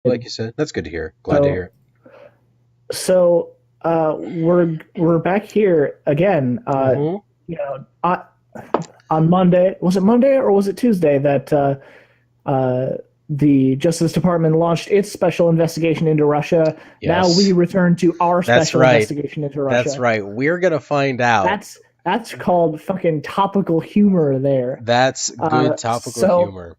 like you said. That's good to hear. Glad to So, hear we're back here again. it. You know, on Monday, was it Monday or was it Tuesday that uh, the Justice Department launched its special investigation into Russia? Now we Yes, return to our that's special right. investigation into That's Russia. right. We're gonna find out. That's called fucking topical humor there. That's good topical So humor.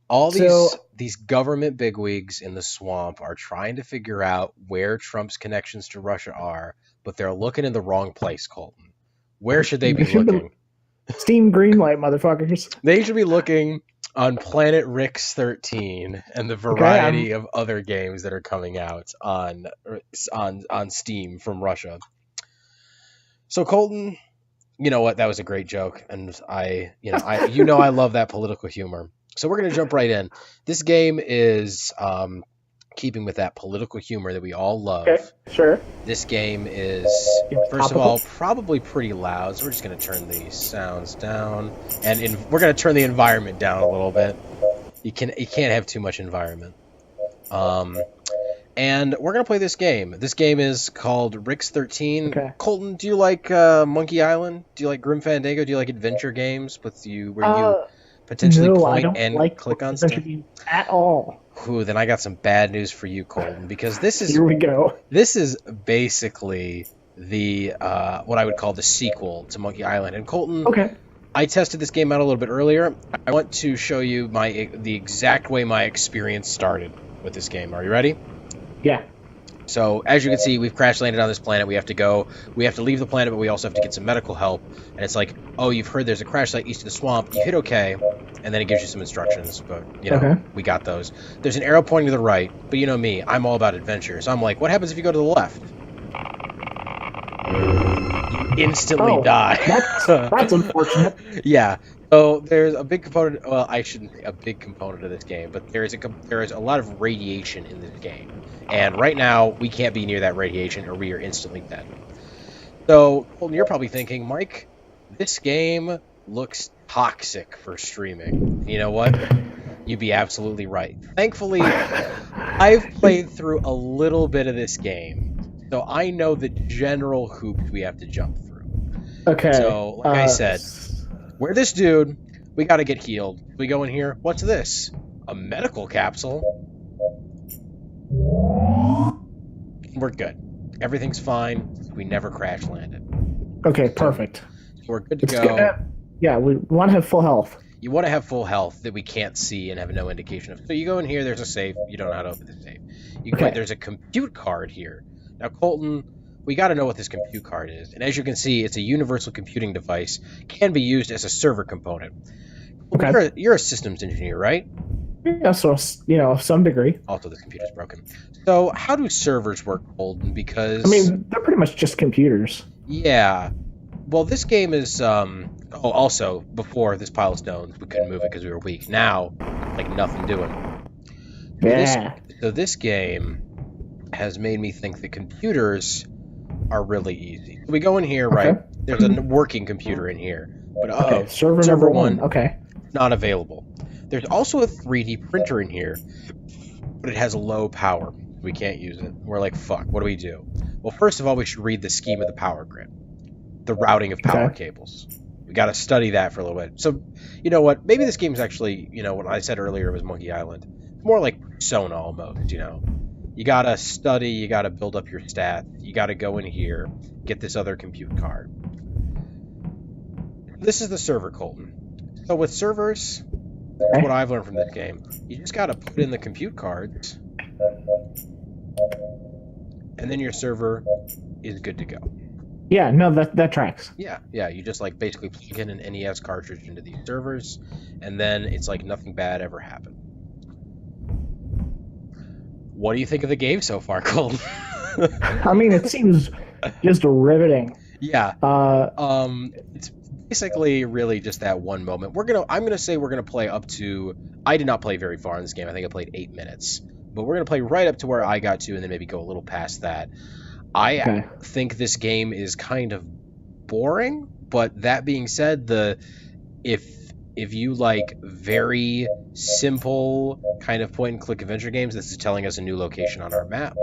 All these so these government bigwigs in the swamp are trying to figure out where Trump's connections to Russia are, but they're looking in the wrong place, Colton. Where should they be they should be looking? Steam Greenlight, motherfuckers. They should be looking on Planet Rix 13 and the Okay, variety of other games that are coming out on Steam from Russia. So Colton, you know what? That was a great joke, and I love that political humor. So we're gonna jump right in. This game is keeping with that political humor that we all love. okay, sure. This game is, Yeah, first of topical. all, probably pretty loud, so we're just gonna turn the sounds down, and we're gonna turn the environment down a little bit. You can't have too much environment. Um, and we're gonna play this game. This game is called Rix 13. Okay. Colton, do you like Monkey Island? Do you like Grim Fandango? Do you like adventure games with you where you Uh, potentially no, I point don't and like click on adventure stuff? games at all. Ooh, then I got some bad news for you, Colton, because Here we go. this is basically the what I would call the sequel to Monkey Island. And Colton, Okay. I tested this game out a little bit earlier. I want to show you the exact way my experience started with this game. Are you ready? Yeah. So as you can see, we've crash landed on this planet. We have to leave the planet, but we also have to get some medical help. And it's like, oh, you've heard there's a crash site east of the swamp. You hit OK, and then it gives you some instructions. But Okay. we got those. There's an arrow pointing to the right, but you know me, I'm all about adventure. So I'm like, what happens if you go to the left? You instantly Oh, die. that's unfortunate. Yeah. So there's a big component. Well, I shouldn't say a big component of this game, but there is a lot of radiation in this game, and right now we can't be near that radiation, or we are instantly dead. So, Colton, you're probably thinking, Mike, this game looks toxic for streaming. You know what? You'd be absolutely right. Thankfully, I've played through a little bit of this game, so I know the general hoops we have to jump through. Okay. So, like I said, we're this dude. We got to get healed. We go in here. What's this? A medical capsule? We're good. Everything's fine. We never crash landed. Okay, perfect. We're good to It's go. good. Yeah, we want to have full health. You want to have full health that we can't see and have no indication of. So you go in here. There's a safe. You don't know how to open the safe. Okay. There's a compute card here. Now, Colton, we got to know what this compute card is. And as you can see, it's a universal computing device. Can be used as a server component. Okay. You're a systems engineer, right? Yeah, so some degree. Also, this computer's broken. So, how do servers work, Colton? Because I mean, they're pretty much just computers. yeah. Well, this game is. Also, before this pile of stones, we couldn't move it because we were weak. Now, like nothing doing. Yeah. So this game has made me think the computers are really easy. We go in here, right? Okay. There's a working computer in here, but Okay. Server number one. Okay. not available. There's also a 3D printer in here, but it has low power. We can't use it. We're like, fuck, what do we do? Well, first of all, we should read the scheme of the power grid, the routing of power cables. We got to study that for a little bit. So, you know what? Maybe this game is actually, what I said earlier was Monkey Island. It's more like Persona almost, You got to study, you got to build up your stats. You got to go in here, get this other compute card. This is the server, Colton. So with servers, that's what I've learned from this game. You just got to put in the compute cards, and then your server is good to go. Yeah, no, that tracks. Yeah. You just basically plug in an NES cartridge into these servers, and then it's like nothing bad ever happened. What do you think of the game so far, Colton? I mean, it seems just riveting. Yeah. It's basically really just that one moment. I'm gonna say we're gonna play up to. I did not play very far in this game. I think I played 8 minutes, but we're gonna play right up to where I got to, and then maybe go a little past that. I think this game is kind of boring, but that being said, if if you like very simple kind of point and click adventure games, this is telling us a new location on our map.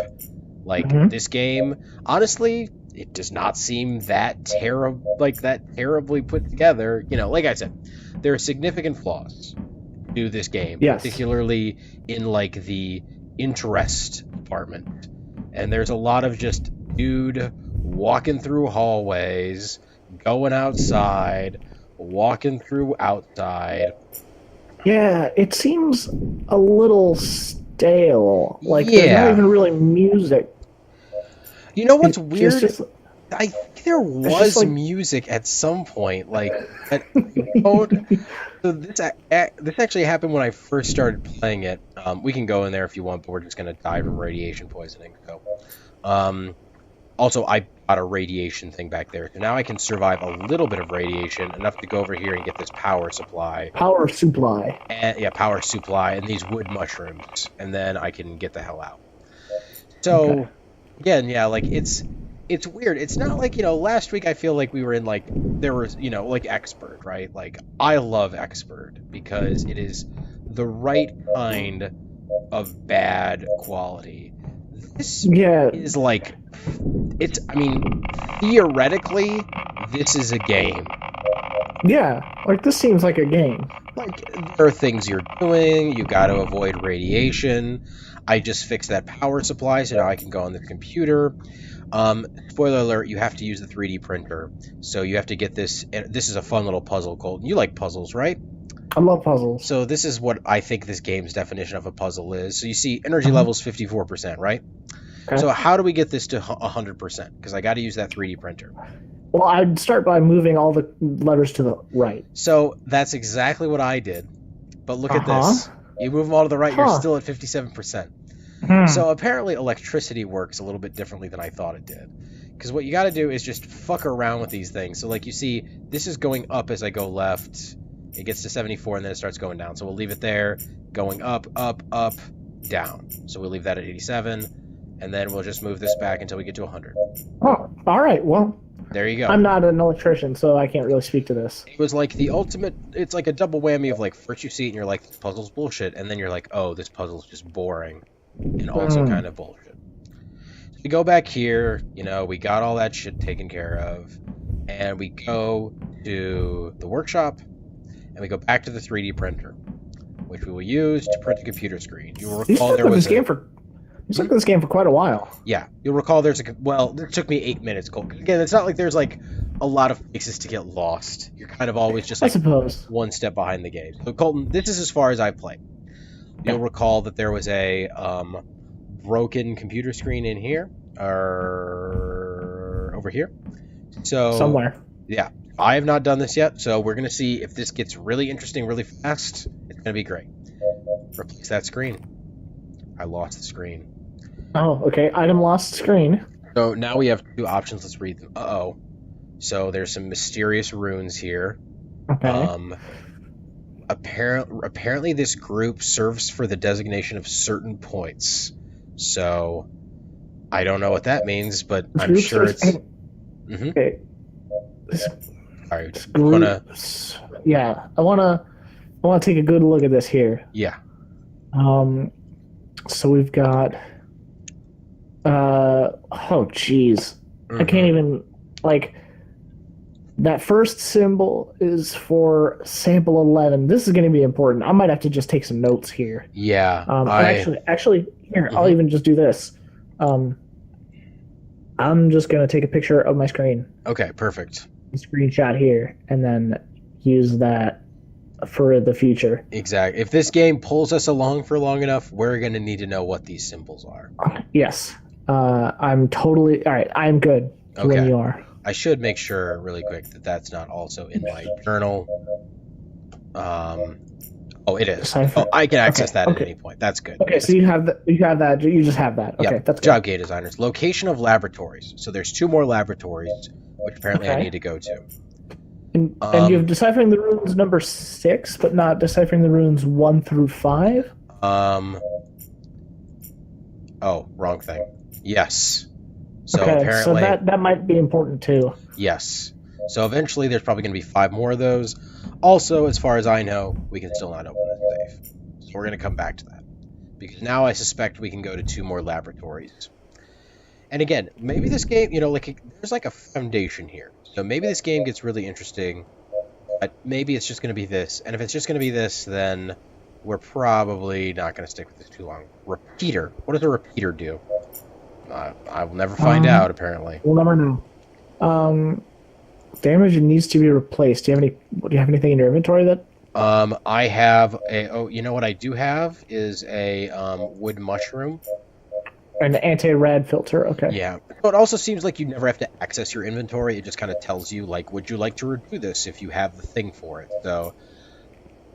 Like this game, honestly, it does not seem that terribly put together. You know, like I said, there are significant flaws to this game, Yes. particularly in like the interest department. And there's a lot of just dude walking through hallways, going outside, walking through outside. Yeah, it seems a little stale. Like there's Yeah. not even really music. You know what's It's weird? just- I think there was like- music at some point, like at code. So this actually happened when I first started playing it. We can go in there if you want, but we're just gonna die from radiation poisoning. So, also I got a radiation thing back there, so now I can survive a little bit of radiation, enough to go over here and get this power supply. Power supply. And power supply and these wood mushrooms, and then I can get the hell out. So, Okay. again, yeah, like it's weird. It's not like, you know, last week I feel like we were in like there was, you know, like Expert, right? Like I love Expert because it is the right kind of bad quality. This Yeah, is like I mean, theoretically, this is a game. yeah. Like this seems like a game. Like, there are things you're doing, you got to avoid radiation. I just fixed that power supply, so now I can go on the computer. Spoiler alert, you have to use the 3D printer. So you have to get this, and this is a fun little puzzle, Colton. You like puzzles, right? I love puzzles. So this is what I think this game's definition of a puzzle is. So you see energy levels 54%, right? Okay. So how do we get this to 100%? Because I got to use that 3D printer. Well, I'd start by moving all the levers to the right. So that's exactly what I did. But look at Uh-huh. this. You move them all to the right, you're Huh. still at 57%. Hmm. So apparently electricity works a little bit differently than I thought it did. Because what you got to do is just fuck around with these things. So like you see, this is going up as I go left. It gets to 74 and then it starts going down. So we'll leave it there, going up, up, up, down. So we'll leave that at 87. And then we'll just move this back until we get to 100. Oh, all right. Well, There you go. I'm not an electrician, so I can't really speak to this. It was like the ultimate, it's like a double whammy of like, first you see it and you're like, this puzzle's bullshit. And then you're like, oh, this puzzle's just boring. And also kind of bullshit. So we go back here, you know, we got all that shit taken care of. And we go to the workshop. And we go back to the 3D printer, which we will use to print the computer screen. You'll You recall stuck there with was this game for. You stuck with this game for quite a while. Yeah, you'll recall there's well, it took me 8 minutes, Cole. Again, it's not like there's like a lot of places to get lost. You're kind of always just I like suppose. one step behind the game. So Colton, this is as far as I've played. You'll recall that there was a broken computer screen in here, or over here. So Somewhere. yeah, I have not done this yet, so we're gonna see if this gets really interesting really fast. It's gonna be great. Replace that screen. I lost the screen. Oh, okay. Item lost screen. So now we have two options. Let's read them. Uh-oh. So there's some mysterious runes here. Okay. Apparently this group serves for the designation of certain points. So I don't know what that means, but This I'm group sure serves- it's... Mhm. Okay. This Sorry. group. Wanna... Yeah, I wanna take a good look at this here. Yeah. So we've got. Oh, jeez. I can't even like. That first symbol is for sample 11. This is going to be important. I might have to just take some notes here. Yeah. Actually, here I'll even just do this. I'm just going to take a picture of my screen, Okay, perfect. screenshot here, and then use that for the future. Exactly. If this game pulls us along for long enough, we're going to need to know what these symbols are. Yes. I'm totally all right. I'm good when Okay. you are. I should make sure really quick that that's not also in my journal. Oh, it is. Decipher. Oh, I can access Okay, that at okay. any point. That's good. Okay, so you have that. You have that. You just have that. Okay, Yeah, that's good. job game designers. Location of laboratories. So there's 2 more laboratories, which apparently I Okay. need to go to. And you have deciphering the runes number 6, but not deciphering the runes 1 through 5. Oh, wrong thing. Yes. So Okay, apparently, so that might be important too. yes. So eventually there's probably going to be 5 more of those. Also, as far as I know, we can still not open this safe. So we're going to come back to that. Because now I suspect we can go to 2 more laboratories. And again, maybe this game, there's like a foundation here. So maybe this game gets really interesting, but maybe it's just going to be this. And if it's just going to be this, then we're probably not going to stick with this too long. Repeater. What does a repeater do? I will never find out, apparently. We'll never know. Damage needs to be replaced. Do you have anything in your inventory that? I have you know what I do have is a wood mushroom. An anti-rad filter, okay. Yeah. So it also seems like you never have to access your inventory. It just kind of tells you, like, would you like to do this if you have the thing for it? So,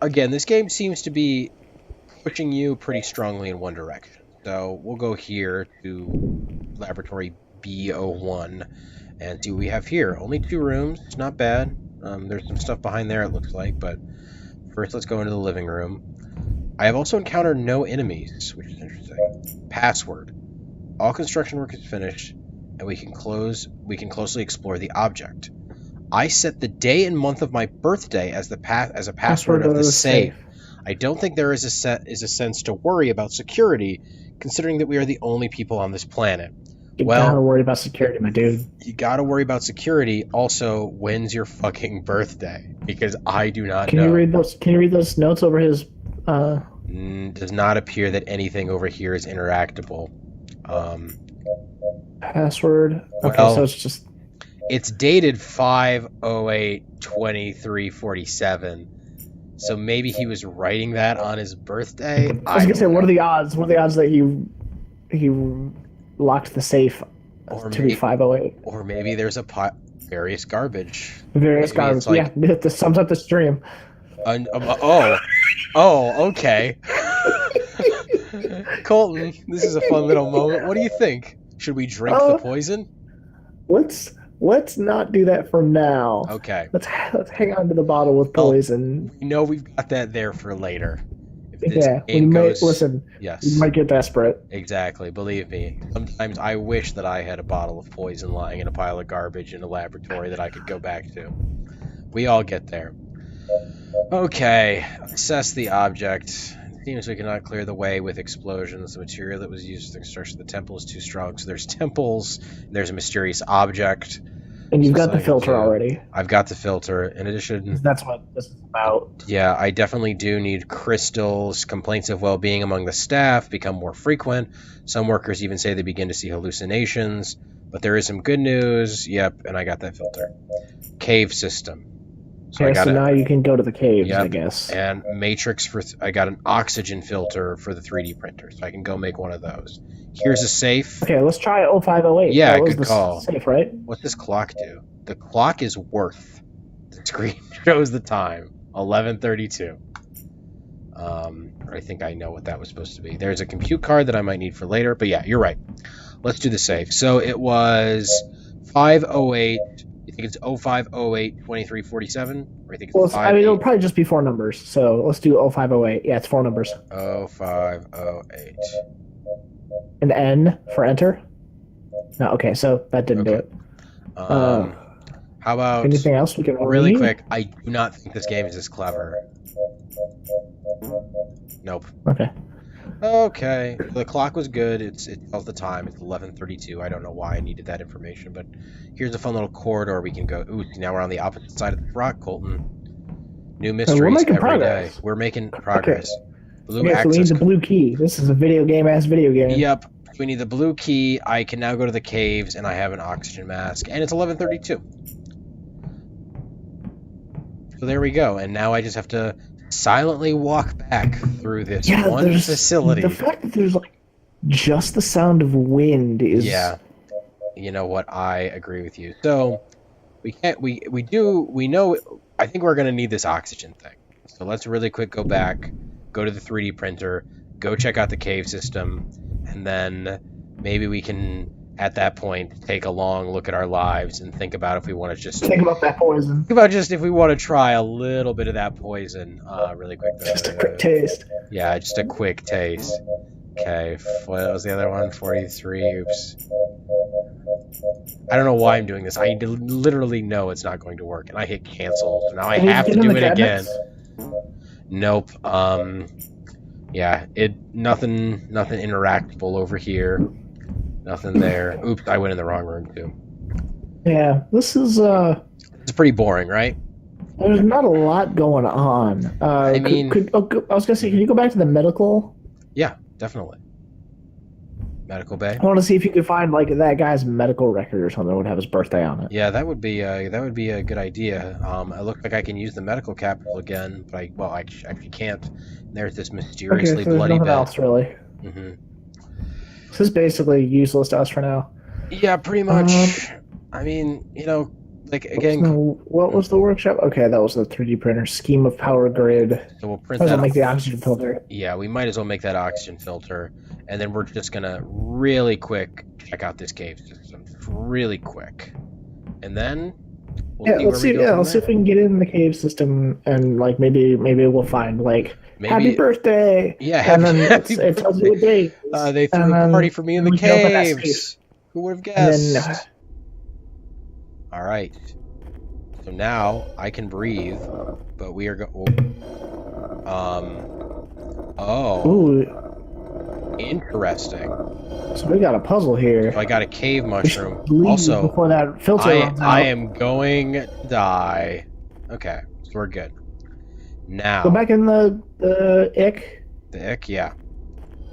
again, this game seems to be pushing you pretty strongly in one direction. So we'll go here to Laboratory B01 and see what we have here. Only 2 rooms. It's not bad. There's some stuff behind there, it looks like, but first let's go into the living room. I have also encountered no enemies, which is interesting. Password. All construction work is finished, and we can closely explore the object. I set the day and month of my birthday as a password of the safe. I don't think there is a sense to worry about security, considering that we are the only people on this planet. You gotta worry about security, my dude. You gotta worry about security. Also, when's your fucking birthday? Because I do not know. Can you read those notes over his? Does not appear that anything over here is interactable. Password. Okay, well, so it's just. It's dated 5/08/2347. So maybe he was writing that on his birthday. I was gonna say, what are the odds? What are the odds that he locked the safe to be 508? Or maybe there's various garbage. Various garbage. Like, yeah, this sums up the stream. Okay. Colton, this is a fun little moment. What do you think? Should we drink the poison? Let's not do that for now. Okay. Let's hang on to the bottle with poison. We know we've got that there for later. Listen. Yes. You might get desperate. Exactly. Believe me. Sometimes I wish that I had a bottle of poison lying in a pile of garbage in a laboratory that I could go back to. We all get there. Okay. Assess the object. It seems we cannot clear the way with explosions. The material that was used for the construction of the temple is too strong. So there's temples. There's a mysterious object. And you've got the filter already. I've got the filter. In addition... That's what this is about. Yeah, I definitely do need crystals. Complaints of well-being among the staff become more frequent. Some workers even say they begin to see hallucinations. But there is some good news. Yep, and I got that filter. Cave system. So now you can go to the caves, I guess. And matrix I got an oxygen filter for the 3D printer, so I can go make one of those. Here's a safe. Okay, let's try 0508. Yeah, good call. Safe, right? What's this clock do? The clock is worth. The screen shows the time, 11:32. I think I know what that was supposed to be. There's a compute card that I might need for later, but yeah, you're right. Let's do the safe. So it was 508. You think it's 05082347? Or you think it's it'll probably just be 4 numbers. So let's do 0508. Yeah, it's 4 numbers. 0508. An N for enter? No, okay, so that didn't do it. How about anything else we can read? Really quick, I do not think this game is as clever. Nope. Okay. The clock was good. It tells the time. It's 11:32. I don't know why I needed that information, but here's a fun little corridor we can go. Ooh, now we're on the opposite side of the rock, Colton. New mysteries every day. We're making progress. Okay. So we need the blue key. This is a video game. Yep. We need the blue key. I can now go to the caves, and I have an oxygen mask, and it's 11:32. So there we go. And now I just have to silently walk back through this one facility. The fact that there's just the sound of wind is... Yeah. You know what? I agree with you. So we know, I think we're going to need this oxygen thing. So let's really quick go back, go to the 3D printer, go check out the cave system, and then maybe we can, at that point, take a long look at our lives and think about if we want to just... Think about that poison. Think about just if we want to try a little bit of that poison really quick. Just a quick taste. Yeah, just a quick taste. Okay, what was the other one? 43, oops. I don't know why I'm doing this. I literally know it's not going to work, and I hit cancel. So now I Can you have to get in do the it again. cabinets? Nope. Yeah, nothing interactable over here. Nothing there. Oops, I went in the wrong room too. Yeah, this is It's pretty boring, right? there's not a lot going on. I mean- I was gonna say, can you go back to the medical? Yeah, definitely. Medical bay. I want to see if you could find like that guy's medical record or something that would have his birthday on it. Yeah, that would be a good idea. It looked like I can use the medical capital again, but I actually can't. There's this Okay, mysteriously so there's bloody nothing bed. else really. Hmm. This is basically useless to us for now. Yeah, pretty much. I mean, like again, So what was the workshop? Okay, that was the 3D printer scheme of power grid. so we'll print Doesn't that. make the oxygen filter. Yeah, we might as well make that oxygen filter, and then we're just gonna really quick check out this cave system, really quick, and then we'll Yeah, see let's where see. we go Yeah, from let's see there. if we can get in the cave system and like maybe we'll find like Maybe, happy birthday. yeah, And then happy it tells you a date. They threw And a then party for me in the we can open that caves. Who would have And then guessed? All right. So now I can breathe, but we are Oh, ooh, interesting. so we got a puzzle here. So I got a cave We mushroom. should leave Also, before that filter runs out. I am going to die. Okay, so we're good. Now Go back in the ick. the ick, yeah.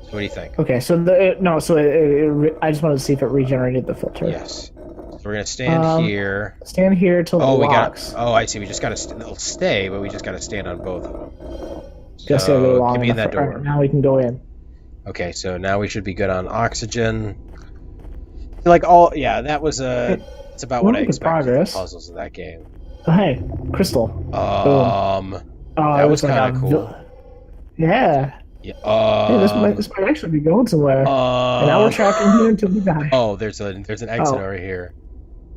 So what do you think? Okay, so I just wanted to see if it regenerated the filter. Yes. So we're gonna stand here. Stand here till Oh, it we locks. got. Oh, I see. We just gotta. They'll stay, but we just gotta stand on both of them. Just gotta go So long get me in enough. that All door. right, now we can go in. Okay, so now we should be good on oxygen. Yeah, that was it's about what We're I making expected from progress. puzzles in that game. Oh, hey, crystal. Um, Oh, That it was like kinda a cool. Yeah. yeah, Hey, this might actually be going somewhere. And now we're tracking here until we die. Oh, there's an exit Oh. over here.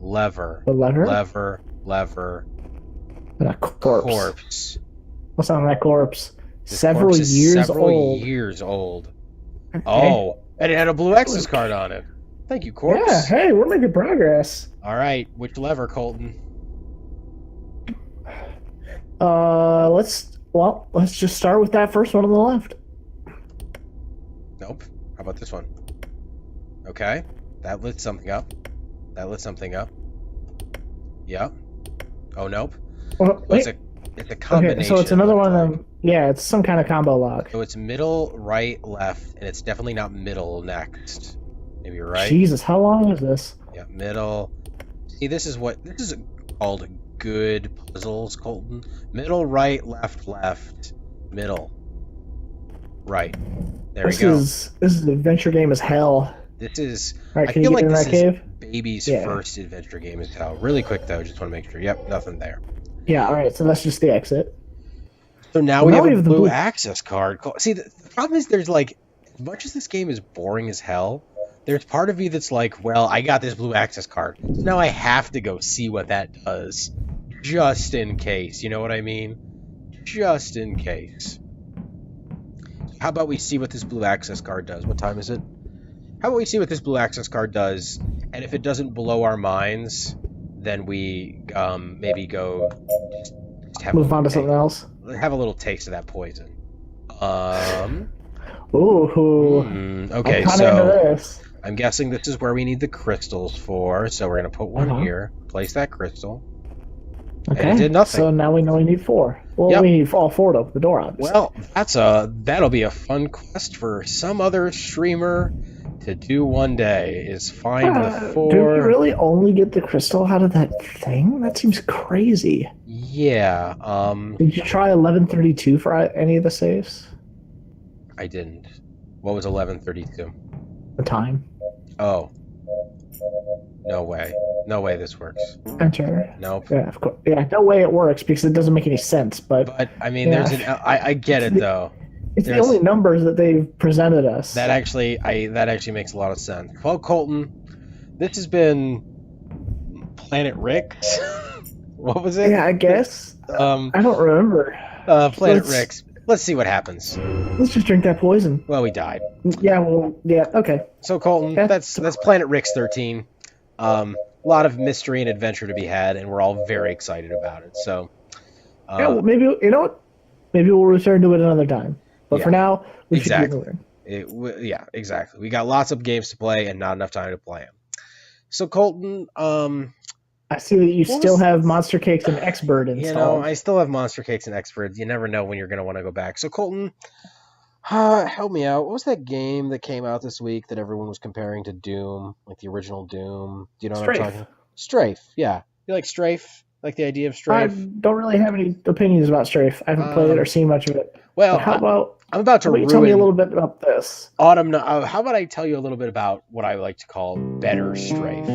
Lever, The lever? lever, And a corpse. corpse. What's on that corpse? This Several corpse is years several old. years old. Okay. Oh, and it had a blue access card on it. Thank you, corpse. Yeah, hey, we're making progress. All right, which lever, Colton? Let's just start with that first one on the left. Nope. How about this one? Okay, that lit something up. Yep. Oh, nope. Well, So it's a combination. okay, so it's another it one looks of like. them. Yeah, it's some kind of combo lock. So it's middle, right, left, and it's definitely not middle next. Maybe you're right. Jesus, how long is this? Yeah, middle. See, this is called good puzzles, Colton. Middle, right, left, middle, right. There we go. This is an adventure game as hell. This is. All right, I can you feel get like in this that is cave? baby's Yeah. first adventure game as hell. Really quick though, just want to make sure. Yep, nothing there. Yeah, all right, so that's just the exit. So now Well, we now have we a have the blue blue- access card. See, the problem is there's like, as much as this game is boring as hell, there's part of me that's like, well, I got this blue access card. So now I have to go see what that does. Just in case. You know what I mean? Just in case. How about we see what this blue access card does? What time is it? How about we see what this blue access card does, and if it doesn't blow our minds, then we maybe go just have Move on to something else. have a little taste of that poison. Ooh, Okay, I'm kind of into so this. I'm guessing this is where we need the crystals for. So we're gonna put one Uh-huh. here, place that crystal. Okay, it did nothing. So now we know we need 4. Well, Yep. we need all 4 to open the door, obviously. Well, that'll be a fun quest for some other streamer to do one day. Is find the 4. Do we really only get the crystal out of that thing? That seems crazy. Yeah. Did you try 1132 for any of the saves? I didn't. What was 1132? The time. Oh. No way. No way this works. Enter. Nope. Yeah, of course. Yeah, no way it works because it doesn't make any sense. But But I mean, Yeah. there's I get it though. it's the there's- only numbers that they've presented us. That actually makes a lot of sense. Well, Colton, this has been Planet Rick's. What was it? Yeah, I guess. I don't remember. Planet let's- Rick's. Let's see what happens. Let's just drink that poison. Well, we died. Yeah, well, yeah, okay. So Colton, Yeah. that's Planet Rick's 13. A lot of mystery and adventure to be had, and we're all very excited about it. So, Yeah, well, maybe you know what? Maybe we'll return to it another time. But for yeah, now, we should keep exactly. moving. Yeah, exactly. We got lots of games to play and not enough time to play them. So, Colton, I see that you what still was have Monster Cakes and Xbird I installed. still have Monster Cakes and Experts. You never know when you're going to want to go back. So, Colton, help me out. What was that game that came out this week that everyone was comparing to Doom, like the original Doom? Do you know what I'm talking Strafe. about? Strafe, yeah. You like Strafe? Like the idea of I Strafe? don't really have any opinions about Strafe. I haven't played it or Um, seen much of it. well, But I'm about how to about you tell me a ruin little bit about this? Autumn. How about I tell you a little bit about what I like to call better Strafe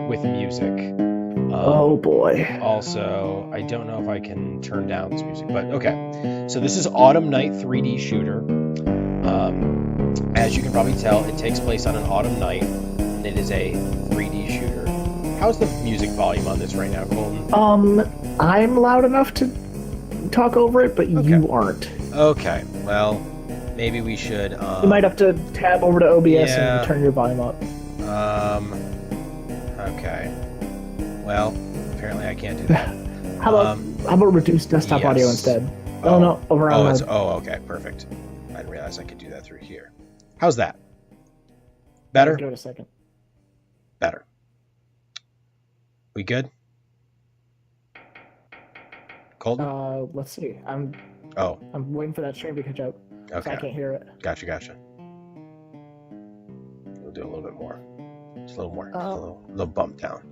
with music? Oh boy. Also, I don't know if I can turn down this music, but okay. So this is Autumn Night 3D shooter. As you can probably tell, it takes place on an autumn night, and it is a 3D shooter. How's the music volume on this right now, Colton? I'm loud enough to talk over it, but Okay. you aren't. Okay. Well, maybe we should. You might have to tab over to OBS yeah. and turn your volume up. Okay. Well, apparently I can't do that. How about reduce desktop yes. audio instead? Oh, No, over on the... okay, perfect. I didn't realize I could do that through here. How's that? Better? Give it a second. Better. We good? Colton? Let's see. I'm waiting for that stream to catch up. So Okay. I can't hear it. Gotcha. We'll do a little bit more. Just a little more. Just a little bump down.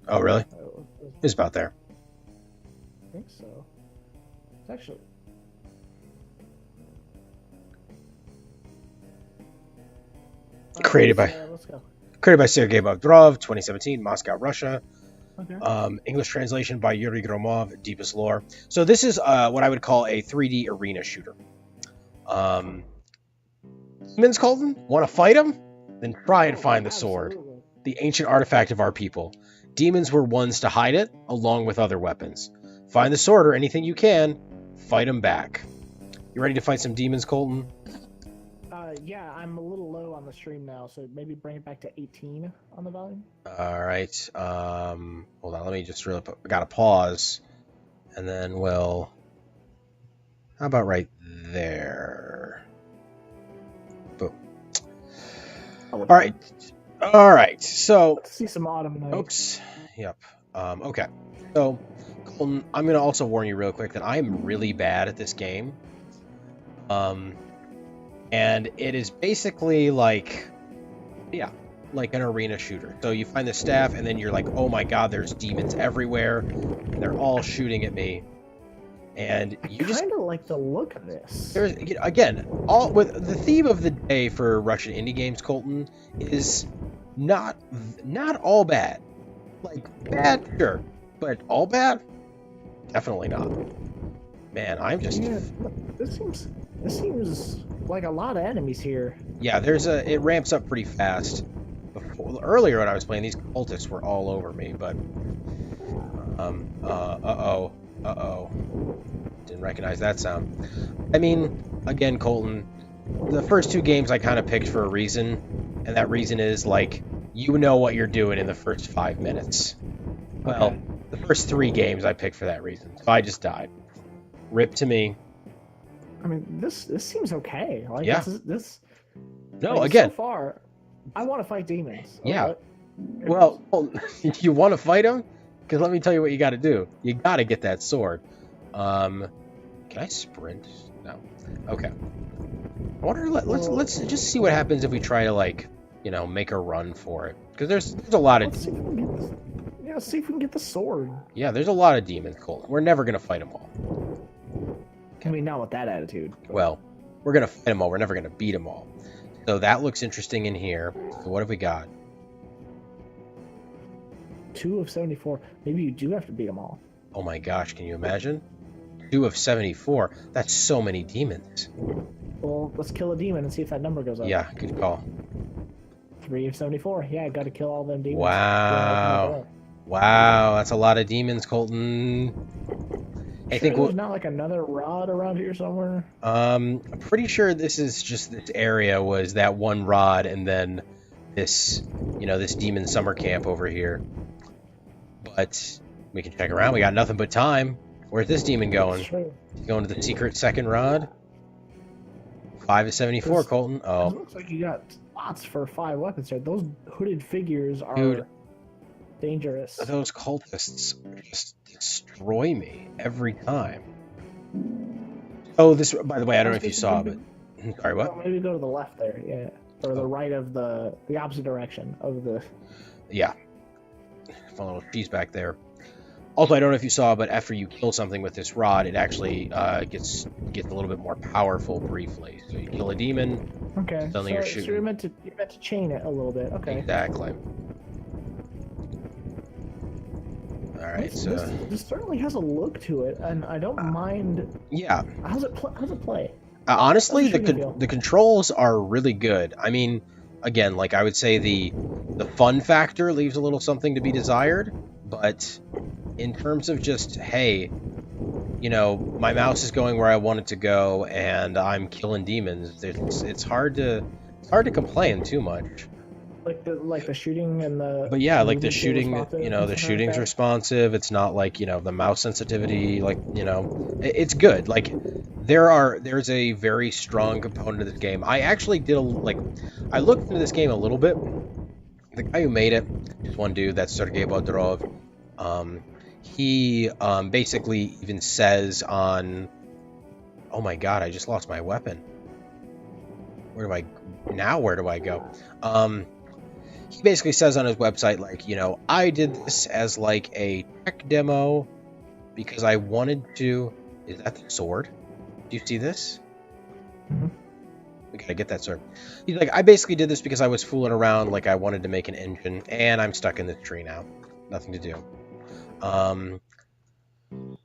Oh, really? It's about there. I think so. It's actually... Created by Sergei Bogdanov, 2017, Moscow, Russia. Okay. English translation by Yuri Gromov, Deepest Lore. So this is what I would call a 3D arena shooter. Demons, Colton? Want to fight them? Then try and find the sword, the ancient artifact of our people. Demons were ones to hide it, along with other weapons. Find the sword or anything you can, fight them back. You ready to fight some demons, Colton? Yeah, I'm a little low on the stream now, so maybe bring it back to 18 on the volume. All right. Hold on. Let me just really gotta pause, and then we'll. How about right there? Boom. All right. So. Let's see some autumn night. Oops. Yep. Okay. So, Colton, I'm gonna also warn you real quick that I am really bad at this game. And it is basically like an arena shooter. So you find the staff, and then you're like, oh my god, there's demons everywhere, and they're all shooting at me. And you just kind of like the look of this. There's again, all with the theme of the day for Russian indie games, Colton, is not all bad. Like bad, sure, but all bad, definitely not. Man, I'm just. Yeah, this seems like a lot of enemies here. Yeah, it ramps up pretty fast. Earlier when I was playing, these cultists were all over me, but didn't recognize that sound. I mean, again, Colton, the first two games I kind of picked for a reason, and that reason is like you know what you're doing in the first 5 minutes. Well, Okay. The first 3 games I picked for that reason, so I just died. Rip to me. I mean, this seems okay. Like Yeah. this. No, like, again. So far, I want to fight demons. Yeah. Well, you want to fight them? Because let me tell you what you got to do. You got to get that sword. Can I sprint? No. Okay. I wonder. Let's just see what happens if we try to make a run for it. Because there's a lot of. Let's see if we can get this. Yeah, see if we can get the sword. Yeah, there's a lot of demons, Colton. We're never gonna fight them all. I mean, not with that attitude. Well, we're gonna fight them all. We're never gonna beat them all. So that looks interesting in here. So what have we got? 2 of 74. Maybe you do have to beat them all. Oh my gosh, can you imagine? 2 of 74. That's so many demons. Well, let's kill a demon and see if that number goes up. Yeah, good call. 3 of 74. Yeah, I got to kill all them demons. Wow. Wow, that's a lot of demons, Colton. I Sure, think there's not like another rod around here somewhere. I'm pretty sure this is just this area was that one rod, and then this, this demon summer camp over here. But we can check around. We got nothing but time. Where's this demon going? Sure. He's going to the secret second rod. 5 to 74, This- Colton. It Oh, looks like you got spots for 5 weapons here. Those hooded figures are Dude. dangerous. those cultists just destroy me every time. Oh, this. By the way, I don't know if you saw, but sorry, what? Maybe go to the left there, yeah, or the right of the opposite direction of the. Yeah. Fun little cheese back there. Also, I don't know if you saw, but after you kill something with this rod, it actually gets a little bit more powerful briefly. So you kill a demon. Okay. Suddenly you're So shooting. you're meant to chain it a little bit. Okay. Exactly. All right. This, So this certainly has a look to it, and I don't mind. yeah. How's it play? Honestly, How's the shooting feel? the controls are really good. I mean, again, like I would say the fun factor leaves a little something to be desired, but in terms of just, hey, my mouse is going where I want it to go, and I'm killing demons. It's hard to complain too much. Like the shooting and the. But yeah, like the movement feel shooting, responsive and the stuff like shooting's that? responsive. It's not like, the mouse sensitivity, like, it's good. Like there's a very strong component of this game. I actually I looked into this game a little bit. The guy who made it, just one dude, that's Sergei Bodrov. He basically even says on, oh my god, I just lost my weapon. Where do I go? He basically says on his website, like, I did this as like a tech demo because I wanted to. Is that the sword? Do you see this? Mhm. We gotta get that sword. He's like, I basically did this because I was fooling around, like I wanted to make an engine, and I'm stuck in this tree now. Nothing to do.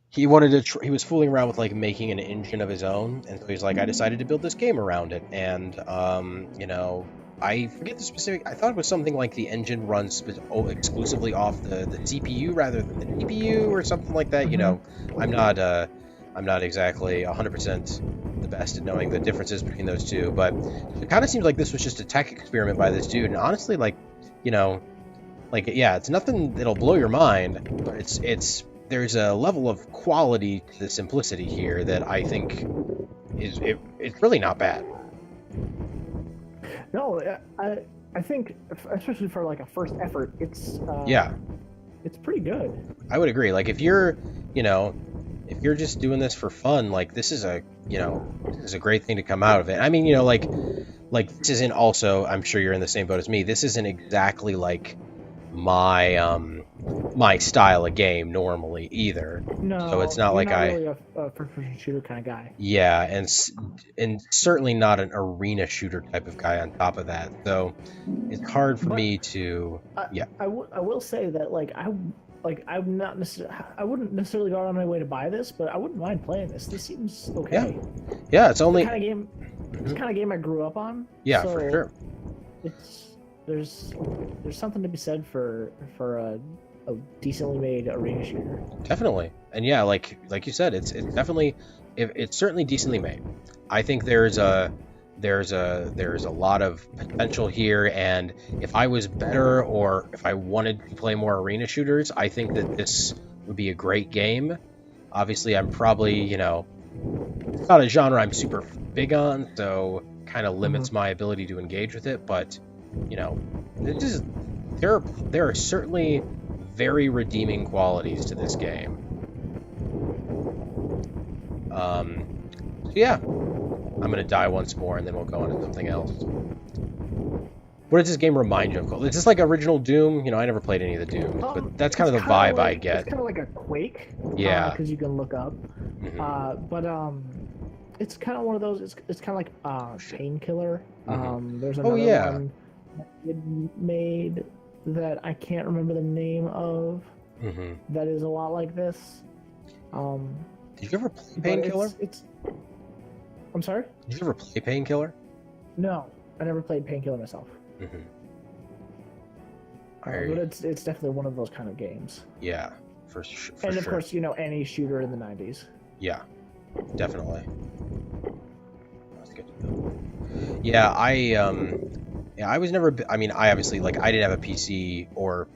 He wanted to. He was fooling around with like making an engine of his own, and so he's like, I decided to build this game around it, and I forget the specific. I thought it was something like the engine runs exclusively off the CPU rather than the GPU or something like that. I'm not exactly 100% the best at knowing the differences between those two, but it kind of seems like this was just a tech experiment by this dude. And honestly, it's nothing that'll blow your mind, but there's a level of quality to the simplicity here that I think it's really not bad. No, I think especially for like a first effort, it's Yeah. it's pretty good. I would agree. Like if you're just doing this for fun, like this is a great thing to come out of it. I mean, like this isn't also, I'm sure you're in the same boat as me. This isn't exactly like my style of game normally either. No, So it's not you're like not really a first-person shooter kind of guy. Yeah, and certainly not an arena shooter type of guy on top of that. So it's hard for But- me to I will say that I'm not necessarily, I wouldn't necessarily go out on my way to buy this, but I wouldn't mind playing this. This seems okay. Yeah, it's only It's the kind of game I grew up on. yeah, so for sure. There's something to be said for a decently made arena shooter. Definitely. And yeah, like you said, it's definitely it's certainly decently made. I think there's a lot of potential here, and if I was better or if I wanted to play more arena shooters, I think that this would be a great game. Obviously, I'm probably, it's not a genre I'm super big on, so kind of limits my ability to engage with it, but there are certainly very redeeming qualities to this game. So yeah, I'm gonna die once more, and then we'll go on to something else. What does this game remind you of, Cole? Is this like original Doom? I never played any of the Dooms, but that's kind of the vibe I get. It's kind of like a Quake. Yeah. Because you can look up. Mhm. But it's kind of one of those. It's kind of like Painkiller. There's Oh, another yeah. one that it made that I can't remember the name of. Mhm. That is a lot like this. Did you ever play but Painkiller? It's. I'm sorry. Did you ever play Painkiller? No, I never played Painkiller myself. Mhm. But it's definitely one of those kind of games. Yeah, for And of sure. course, any shooter in the 90s. Yeah, definitely. That's good to know. Yeah, I was never. I mean, I obviously like I didn't have a PC, or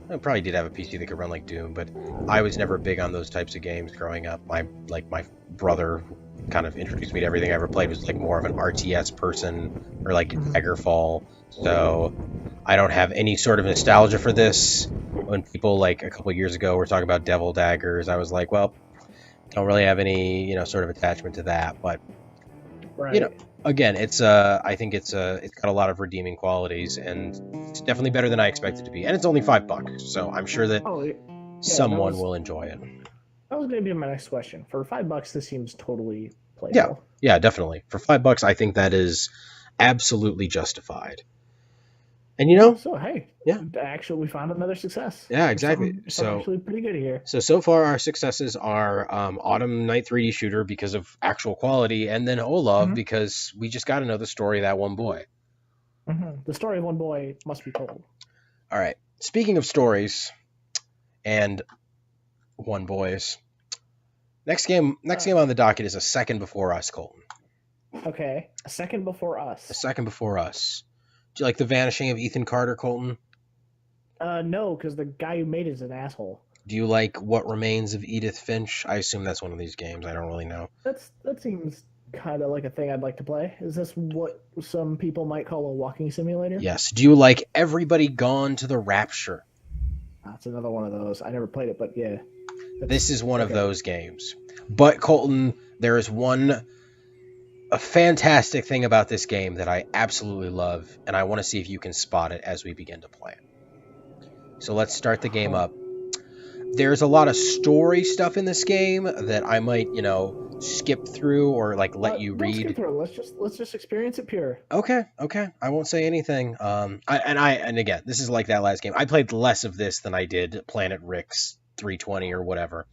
I probably did have a PC that could run like Doom, but I was never big on those types of games growing up. My brother kind of introduced me to everything I ever played was like more of an RTS person or like Daggerfall. So I don't have any sort of nostalgia for this. When people like a couple years ago were talking about Devil Daggers, I was like, well, don't really have any sort of attachment to that. But Right. again, I think it's got a lot of redeeming qualities, and it's definitely better than I expected to be. And it's only $5, so I'm sure that Oh, someone will enjoy it. that was going to be my next question. For $5, this seems totally Yeah, playable. yeah, definitely. For $5, I think that is absolutely justified. And So hey, yeah, actually, we found another success. yeah, exactly. Something actually pretty good here. So far our successes are Autumn Night 3D Shooter because of actual quality, and then Olov because we just got to know the story of that one boy. The story of one boy must be told. All right. Speaking of stories and one boys, next game on the docket is A Second Before Us, Colton. Okay, A Second Before Us. A Second Before Us. Do you like The Vanishing of Ethan Carter, Colton? No, because the guy who made it is an asshole. Do you like What Remains of Edith Finch? I assume that's one of these games. I don't really know. That seems kind of like a thing I'd like to play. Is this what some people might call a walking simulator? Yes. Do you like Everybody Gone to the Rapture? That's another one of those. I never played it, but yeah. This is one of those games. But Colton, there is a fantastic thing about this game that I absolutely love, and I want to see if you can spot it as we begin to play it. So let's start the game up. There's a lot of story stuff in this game that I might, skip through or like let you read. Skip through. Let's just experience it pure. Okay. I won't say anything. And again, this is like that last game. I played less of this than I did Planet Rick's 320 or whatever.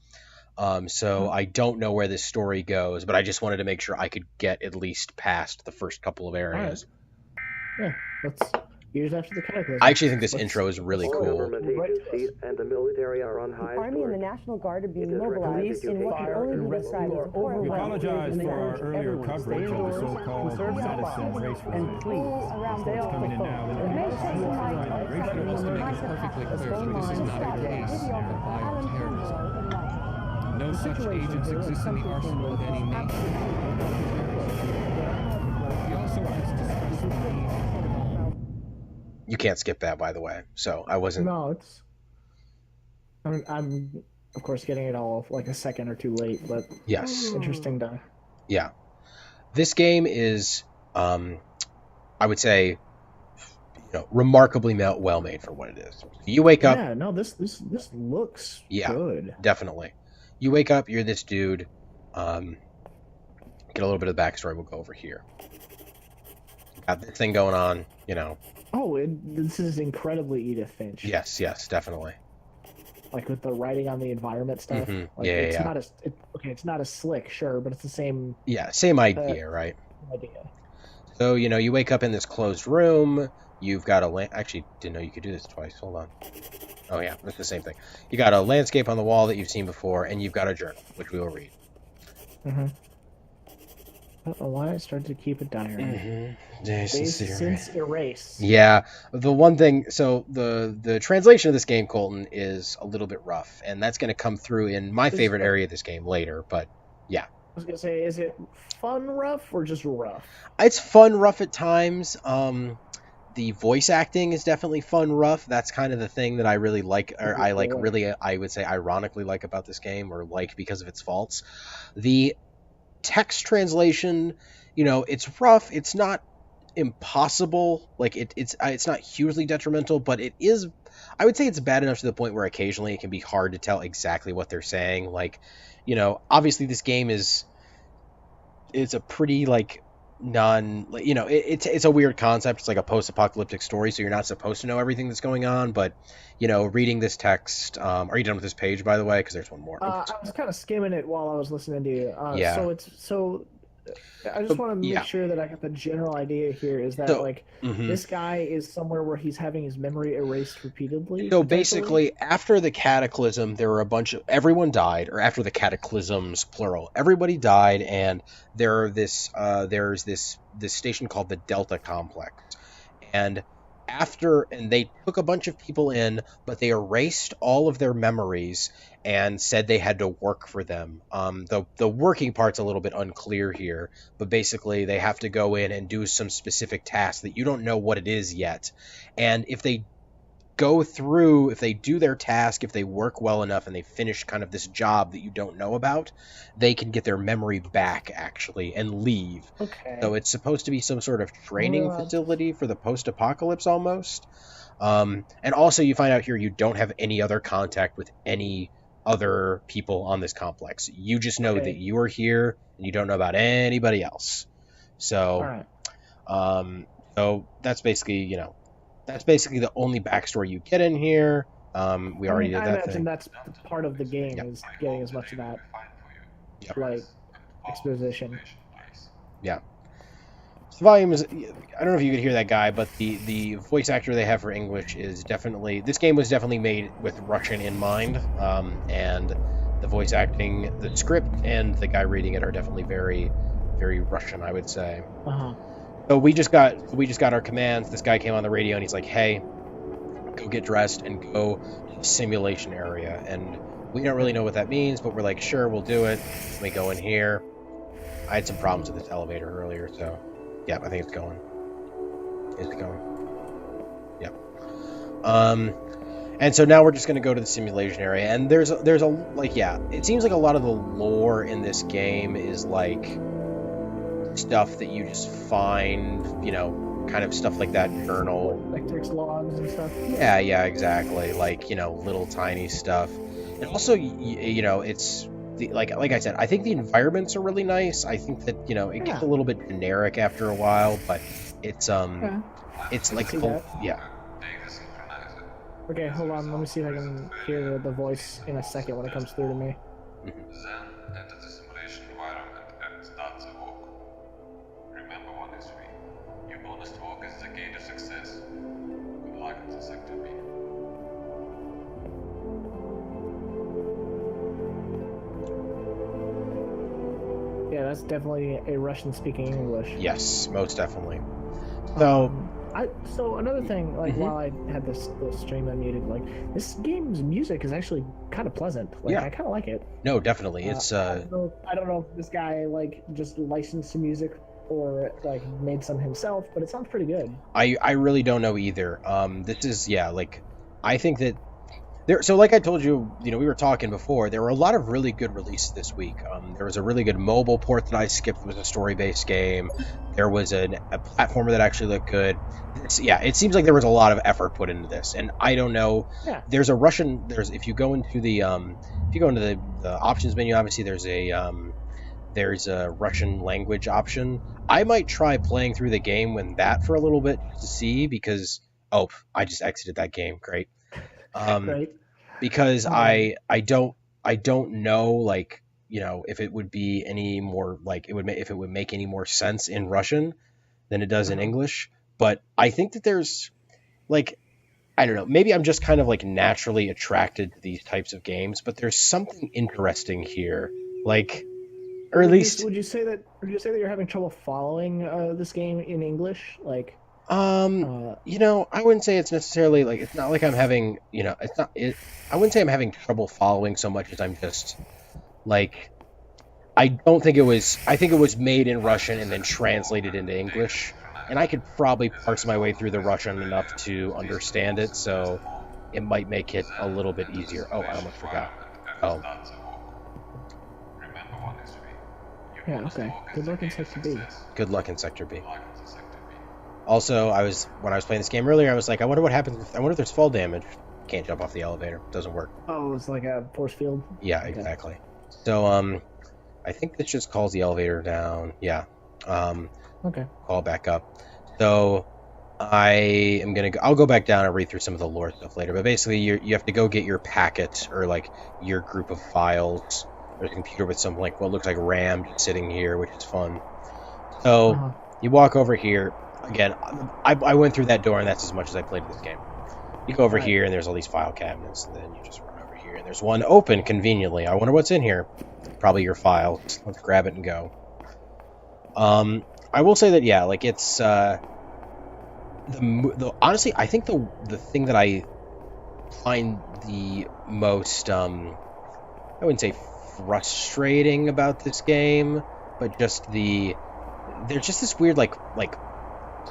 So I don't know where this story goes, but I just wanted to make sure I could get at least past the first couple of areas. Right. Yeah, let's years after the cataclysm. I actually think this intro is really cool. Government agencies and the military are on high The Army and the National Guard are being mobilized in what can only be described as a We apologize for our earlier coverage of the so-called Madison race riots. Reports coming in now that It wants to make it perfectly clear that this is not a case of bioterrorism. No such agents exist in the arsenal of any nation. We also want to discuss the need. You can't skip that, by the way. So I wasn't. No, it's. I'm of course getting it all like a second or two late, but Yes. interesting to. Yeah. This game is, I would say, remarkably well made for what it is. You wake up. Yeah, no, this looks good. Definitely. You wake up, you're this dude. Get a little bit of the backstory, we'll go over here. Got this thing going on, Oh, this is incredibly Edith Finch. Yes, definitely. Like with the writing on the environment stuff. Mhm. Like, Yeah, it's yeah. not as it's not as slick, sure, but it's the same Yeah, same idea, right? idea. So, you wake up in this closed room. You've got actually, didn't know you could do this twice. Hold on. Oh, yeah, it's the same thing. You got a landscape on the wall that you've seen before, and you've got a journal, which we will read. Mm-hmm. I don't know why I started to keep a diary. Mm-hmm. Days since erase. Yeah, the one thing, so the translation of this game, Colton, is a little bit rough, and that's going to come through in my favorite area of this game later, but yeah. I was going to say, is it fun rough or just rough? It's fun rough at times. The voice acting is definitely fun rough. That's kind of the thing that I really like, or I like really, I would say ironically like about this game, or like because of its faults. The text translation, it's rough. It's not impossible. Like it's not hugely detrimental, but it is. I would say it's bad enough to the point where occasionally it can be hard to tell exactly what they're saying. Like, obviously this game it's a pretty like it's a weird concept. It's like a post-apocalyptic story, so you're not supposed to know everything that's going on. But reading this text, are you done with this page, by the way? Because there's one more. I was kind of skimming it while I was listening to you. Yeah. So I just want to make yeah. sure that I got the general idea here. Is that So- like Mhm. this guy is somewhere where he's having his memory erased repeatedly? So potentially? basically, after the cataclysm, there were everyone died, or after the cataclysms, plural, everybody died, and there's this station called the Delta Complex, and they took a bunch of people in, but they erased all of their memories and said they had to work for them. The working part's a little bit unclear here, but basically they have to go in and do some specific task that you don't know what it is yet, and if they do their task, if they work well enough and they finish kind of this job that you don't know about, they can get their memory back, actually, and leave. Okay. So it's supposed to be some sort of training Well, facility for the post-apocalypse, almost. And also, you find out here you don't have any other contact with any other people on this complex. You just know Okay. that you are here, and you don't know about anybody else. So, All right. so that's basically, that's basically the only backstory you get in here. We already did I that imagine thing. that's part of the game is getting as much of that Yep. like exposition. Yeah. So the volume is, I don't know if you could hear that guy, but the voice actor they have for English is definitely, this game was definitely made with Russian in mind, and the voice acting, the script, and the guy reading it are definitely very, very Russian, I would say. Uh-huh. So we just got our commands. This guy came on the radio and he's like, "Hey, go get dressed and go to the simulation area." And we don't really know what that means, but we're like, "Sure, we'll do it." We go in here. I had some problems with this elevator earlier, so yeah, I think it's going. Is it going? Yep. And so now we're just gonna go to the simulation area, and there's a like, yeah, it seems like a lot of the lore in this game is like stuff that you just find, kind of stuff like that journal. Like text logs and stuff. Yeah, exactly. Like, little tiny stuff. And also, it's like I said, I think the environments are really nice. I think that, it gets a little bit generic after a while, but it's Okay. it's like see that. yeah. Okay, hold on. Let me see if I can hear the voice in a second when it comes through to me. Then enter the simulation environment and start the walk. Remember what is free. Your bonus walk is the key to success. Good luck at the Sector B. Yeah, that's definitely a Russian-speaking English. Yes, most definitely. So So another thing, like Mhm. while I had this stream unmuted, like this game's music is actually kind of pleasant. Like Yeah. I kind of like it. no, definitely. It's I don't know if this guy like just licensed the music or like made some himself, but it sounds pretty good. I really don't know either. This is, yeah, like, I think that so like I told you, we were talking before, there were a lot of really good releases this week. There was a really good mobile port that I skipped. It was a story-based game. There was a platformer that actually looked good. It seems like there was a lot of effort put into this, and I don't know. Yeah. There's if you go into the options menu, obviously there's a Russian language option. I might try playing through the game with that for a little bit to see, because I just exited that game. Great. Right. Because I don't know, like, if it would be any more, like, if it would make any more sense in Russian than it does in English. But I think that there's, like, I don't know, maybe I'm just kind of like naturally attracted to these types of games, but there's something interesting here, like, or at least Would you say that you're having trouble following this game in English? Like, I wouldn't say it's necessarily like, it's not like I'm having, I wouldn't say I'm having trouble following so much as I'm just like, I think it was made in Russian and then translated into English, and I could probably parse my way through the Russian enough to understand it, so it might make it a little bit easier. Oh, I almost forgot. Oh. Remember what is free. Your yeah, bonus okay. walk is Good the luck in key to Sector B. success. Good luck in Sector B. Good luck at the Sector B. Also, when I was playing this game earlier, I was like, I wonder what happens. I wonder if there's fall damage. Can't jump off the elevator. Doesn't work. Oh, it's like a force field. Yeah, Okay. exactly. So, I think this just calls the elevator down. Yeah. Okay. Call it back up. So, I'll go back down and read through some of the lore stuff later. But basically, you have to go get your packet, or like your group of files. There's a computer with some, like, what looks like RAM just sitting here, which is fun. So you walk over here. Again, I went through that door, and that's as much as I played this game. You go over here, and there's all these file cabinets, and then you just run over here, and there's one open conveniently. I wonder what's in here. Probably your files. Let's grab it and go. I will say that, yeah, like, it's, honestly, I think the thing that I find the most, I wouldn't say frustrating about this game, but just there's just this weird, like,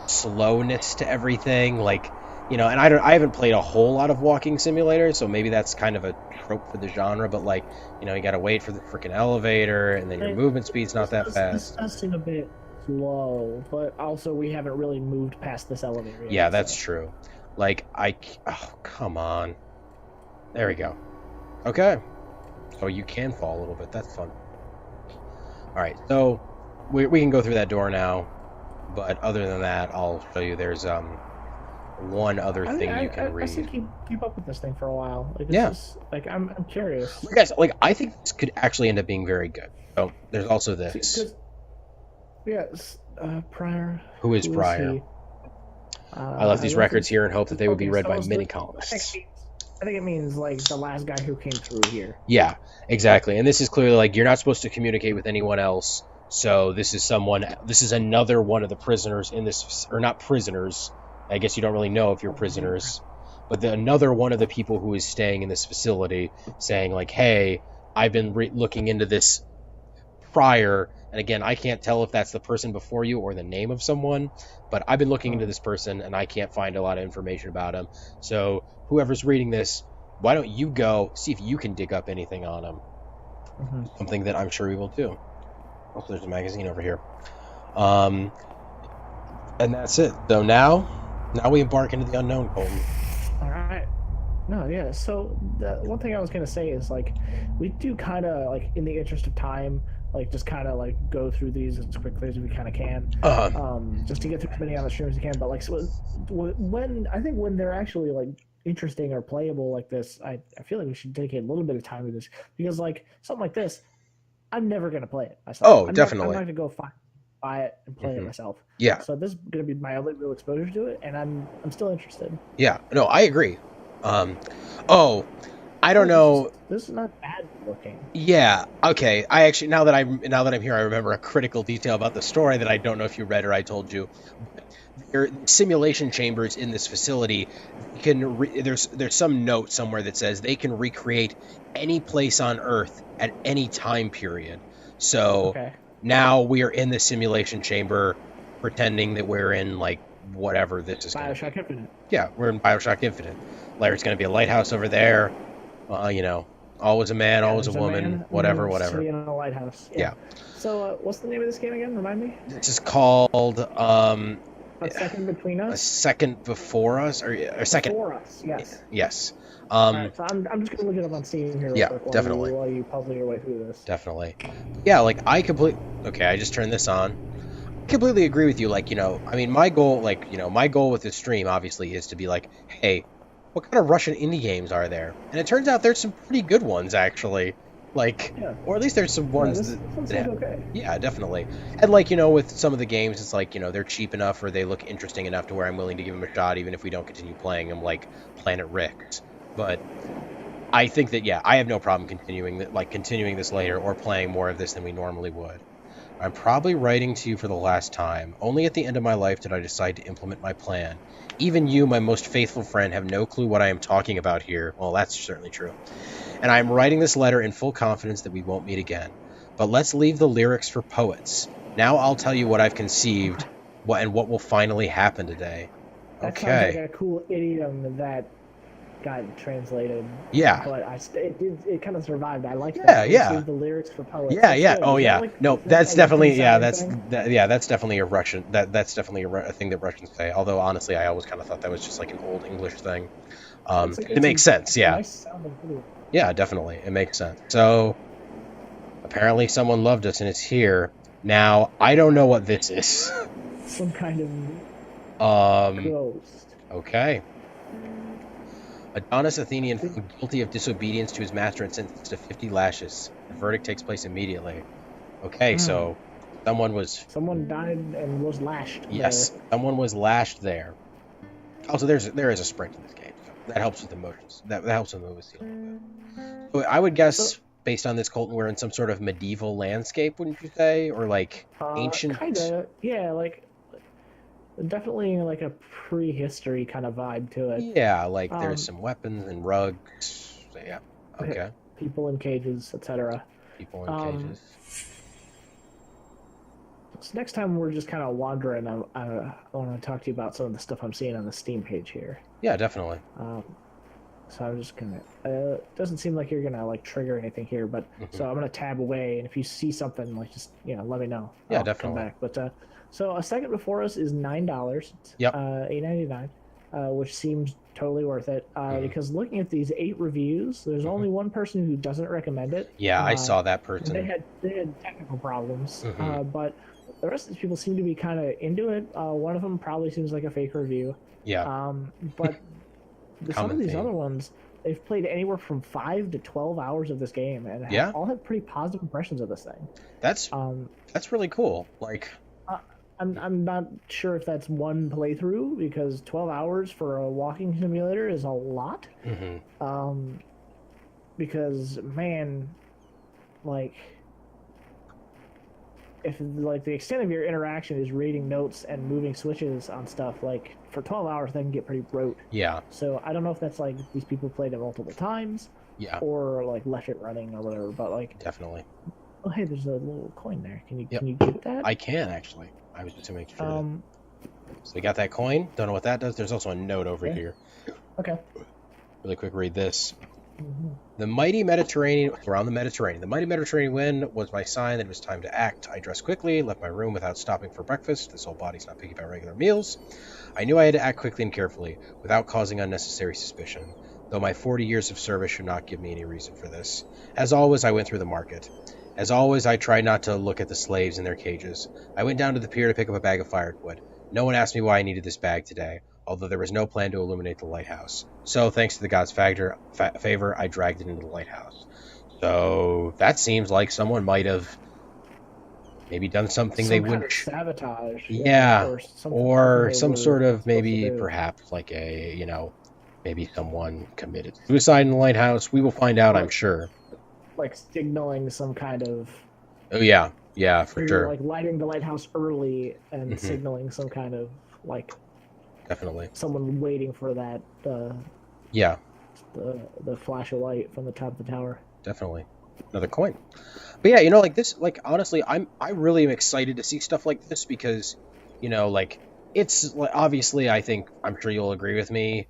slowness to everything, like, you know, and I haven't played a whole lot of walking simulators, so maybe that's kind of a trope for the genre, but, like, you know, you gotta wait for the freaking elevator, and then your movement speed's not that fast. This does seem a bit slow, but also we haven't really moved past this elevator yet. Yeah, that's true. Like, oh, come on. There we go. Okay. So you can fall a little bit. That's fun. Alright, so we can go through that door now, but other than that, I'll show you there's one other thing you can read. I should keep up with this thing for a while. Like, Yeah. Like, I'm curious. Guys, like, I think this could actually end up being very good. So there's also this. Yes, Pryor. Who is Pryor? I left these records here in hope that they would be read by many colonists. I think it means, like, the last guy who came through here. Yeah, exactly. And this is clearly, like, you're not supposed to communicate with anyone else. So this is another one of the prisoners in this, or not prisoners. I guess you don't really know if you're prisoners. But another one of the people who is staying in this facility saying, like, hey, I've been looking into this Pryor. And again, I can't tell if that's the person before you or the name of someone, but I've been looking into this person and I can't find a lot of information about him. So whoever's reading this, why don't you go see if you can dig up anything on him? Something that I'm sure we will do. Oh, there's a magazine over here. And that's it. So now we embark into the unknown, Colton. All right. No, yeah. So the one thing I was gonna say is, like, we do kind of, like, in the interest of time, like, just kind of, like, go through these as quickly as we kind of can, just to get through as many on the stream as we can. But, like, so when they're actually, like, interesting or playable like this, I feel like we should dedicate a little bit of time to this, because, like, something like this, I'm never gonna play it myself. Oh, I'm definitely. I'm not gonna go buy it and play it myself. Yeah. So this is gonna be my only real exposure to it, and I'm still interested. Yeah. No, I agree. I don't know. This is not bad looking. Yeah. Okay. I actually, now that I'm here, I remember a critical detail about the story that I don't know if you read or I told you. There are simulation chambers in this facility. There's some note somewhere that says they can recreate any place on Earth at any time period. So now we are in the simulation chamber, pretending that we're in, like, whatever this is. BioShock Infinite. Yeah, we're in BioShock Infinite. There's going to be a lighthouse over there. You know, always a man, always a woman, whatever. City in a lighthouse. Yeah. So, what's the name of this game again? Remind me. This is called A Second Between Us. A Second Before Us, or a Second Before Us. Yes. Yes. Alright, so I'm just gonna look it up on Steam here. Yeah, real quick definitely. While you puzzle your way through this. Definitely. Yeah, like, I just turned this on. I completely agree with you. Like, you know, I mean, my goal with this stream obviously is to be like, hey, what kind of Russian indie games are there? And it turns out there's some pretty good ones, actually. Like, or at least there's some ones that okay. Yeah, definitely. And, like, you know, with some of the games, it's like, you know, they're cheap enough or they look interesting enough to where I'm willing to give them a shot, even if we don't continue playing them, like Planet Rift. But I think that, yeah, I have no problem continuing this later or playing more of this than we normally would. I'm probably writing to you for the last time. Only at the end of my life did I decide to implement my plan. Even you, my most faithful friend, have no clue what I am talking about here. Well, that's certainly true. And I am writing this letter in full confidence that we won't meet again. But let's leave the lyrics for poets. Now I'll tell you what I've conceived, what will finally happen today. That sounds like a cool idiom that got translated. Yeah. But it kind of survived. I like that. Yeah. Leave the lyrics for poets. Yeah, yeah. Good. Oh, yeah. Like, No, that's definitely, yeah, that's thing? definitely a Russian, that's definitely a thing that Russians say. Although, honestly, I always kind of thought that was just like an old English thing. It makes sense, yeah. Nice sounding video. Yeah, definitely. It makes sense. So, apparently someone loved us and it's here. Now, I don't know what this is. Some kind of ghost. Okay. Adonis Athenian found guilty of disobedience to his master and sentenced to 50 lashes. The verdict takes place immediately. Okay, so Someone died and was lashed. Yes, there. someone was lashed there. Also, there is a sprint in this game, so that helps with the motions. That helps with the movie scene a little bit. So I would guess, based on this, Colton, we're in some sort of medieval landscape, wouldn't you say, or like ancient? Kinda, yeah, like definitely like a prehistory kind of vibe to it. Yeah, like there's some weapons and rugs. So, yeah. Okay. People in cages, etc. People in cages. So next time we're just kind of wandering, I want to talk to you about some of the stuff I'm seeing on the Steam page here. Yeah, definitely. So I'm just gonna. Doesn't seem like you're gonna like trigger anything here, but so I'm gonna tab away, and if you see something, like just let me know. Yeah, I'll definitely. Come back. But so a second before us is $9. Yep. $8.99, which seems totally worth it. Because looking at these 8 reviews, there's only one person who doesn't recommend it. Yeah, I saw that person. They had technical problems, but the rest of these people seem to be kind of into it. One of them probably seems like a fake review. Yeah. But some of these other ones, they've played anywhere from 5 to 12 hours of this game, and all have pretty positive impressions of this thing. That's really cool. Like, I'm not sure if that's one playthrough, because 12 hours for a walking simulator is a lot. Because man, like, if like the extent of your interaction is reading notes and moving switches on stuff, like for 12 hours that can get pretty rote. Yeah. So I don't know if that's like these people played it multiple times. Yeah. Or like left it running or whatever, but like definitely. Oh hey, there's a little coin there. Can you get that? I can actually. I was just to make sure. So we got that coin. Don't know what that does. There's also a note over here. Okay. Really quick, read this. The mighty Mediterranean, around the Mediterranean. The mighty Mediterranean wind was my sign that it was time to act. I dressed quickly, left my room without stopping for breakfast. This whole body's not picky about regular meals. I knew I had to act quickly and carefully, without causing unnecessary suspicion, though my 40 years of service should not give me any reason for this. As always, I went through the market. As always, I tried not to look at the slaves in their cages. I went down to the pier to pick up a bag of firewood. No one asked me why I needed this bag today, although there was no plan to illuminate the lighthouse. So, thanks to the gods' favor, I dragged it into the lighthouse. So, that seems like someone might have maybe done something they wouldn't... sabotage. Yeah, or some sort of maybe, perhaps, like a, maybe someone committed suicide in the lighthouse. We will find out, I'm sure. Like signaling some kind of... Oh, yeah, for sure. Like lighting the lighthouse early and signaling some kind of, like... Definitely. Someone waiting for that. Yeah. The flash of light from the top of the tower. Definitely. Another coin. But yeah, like this, like honestly, I really am excited to see stuff like this because, like it's like obviously I'm sure you'll agree with me,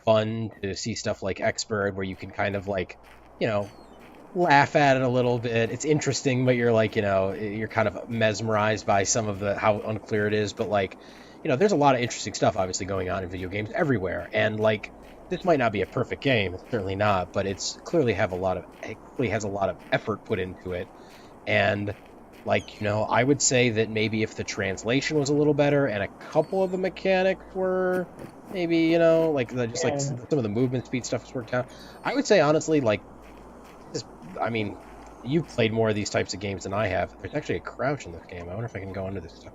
fun to see stuff like Expert where you can kind of like, laugh at it a little bit. It's interesting, but you're like, you're kind of mesmerized by some of how unclear it is, but like, there's a lot of interesting stuff obviously going on in video games everywhere, and like this might not be a perfect game, it's certainly not, but it clearly has a lot of effort put into it. And like, I would say that maybe if the translation was a little better and a couple of the mechanics were maybe, some of the movement speed stuff was worked out, I would say honestly, like, you've played more of these types of games than I have. There's actually a crouch in this game. I wonder if I can go into this stuff.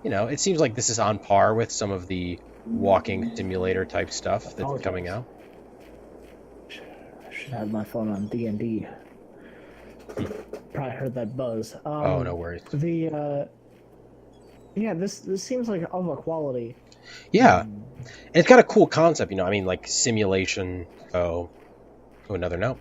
It seems like this is on par with some of the walking simulator type stuff that's coming out. I should have my phone on D&D. Probably heard that buzz. Oh, no worries. This seems like of a quality. Yeah, and it's got a cool concept, like simulation. So, to another note.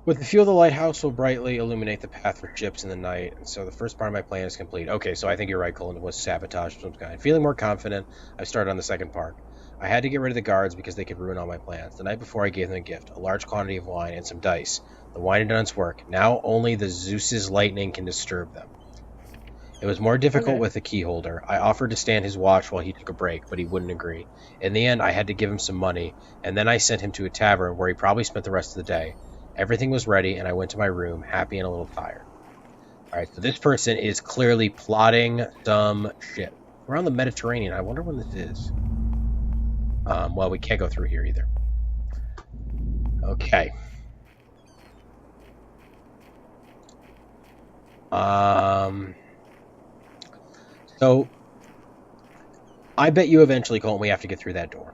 With the fuel, the lighthouse will brightly illuminate the path for ships in the night, and so the first part of my plan is complete. Okay, so I think you're right, Colin. It was sabotage of some kind. Feeling more confident, I started on the second part. I had to get rid of the guards because they could ruin all my plans. The night before, I gave them a gift, a large quantity of wine and some dice. The wine had done its work. Now only the Zeus's lightning can disturb them. It was more difficult with the key holder. I offered to stand his watch while he took a break, but he wouldn't agree. In the end, I had to give him some money, and then I sent him to a tavern where he probably spent the rest of the day. Everything was ready, and I went to my room, happy and a little tired. Alright, so this person is clearly plotting some shit. We're on the Mediterranean. I wonder when this is. Well, we can't go through here either. Okay. So I bet you eventually, Colton, we have to get through that door.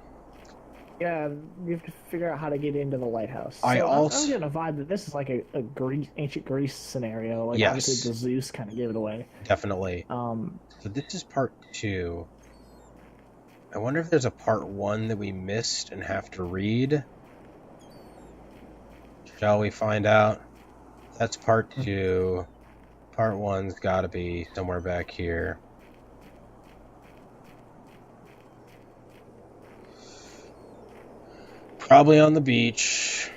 Yeah, you have to figure out how to get into the lighthouse. So I'm getting a vibe that this is like a ancient Greece scenario. Like, obviously the Zeus kind of gave it away. Definitely. So this is part 2. I wonder if there's a part 1 that we missed and have to read. Shall we find out? That's part 2. Part 1's got to be somewhere back here. Probably on the beach.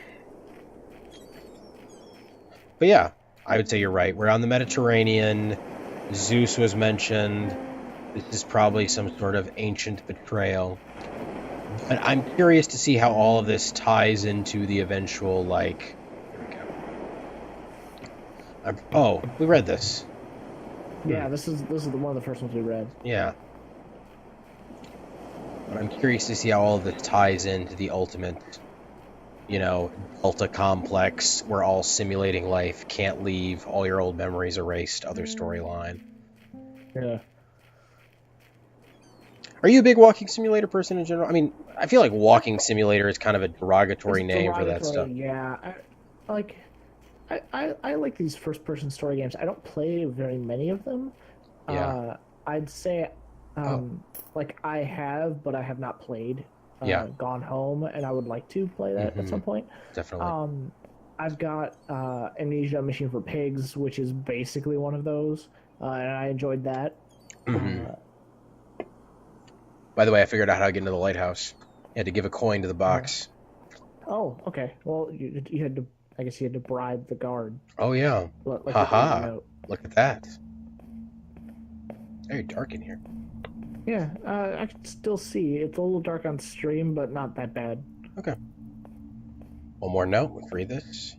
But yeah, I would say you're right. We're on the Mediterranean. Zeus was mentioned. This is probably some sort of ancient betrayal. But I'm curious to see how all of this ties into the eventual, like... Here we go. Oh, we read this. Yeah, this is one of the first ones we read. Yeah. But I'm curious to see how all of this ties into the ultimate, Delta complex. We're all simulating life, can't leave, all your old memories erased, other storyline. Yeah. Are you a big walking simulator person in general? I mean, I feel like walking simulator is kind of a derogatory name for that stuff. Yeah. I like these first-person story games. I don't play very many of them. Yeah. I'd say... like I have, but I have not played Gone Home, and I would like to play that at some point. Definitely. I've got Amnesia Machine for Pigs, which is basically one of those, and I enjoyed that. By the way, I figured out how to get into the lighthouse. You had to give a coin to the box. Oh, okay. Well, you had to. I guess you had to bribe the guard. Oh yeah. Haha. Look at that. Very dark in here. Yeah, I can still see. It's a little dark on stream, but not that bad. Okay. One more note. Let's read this.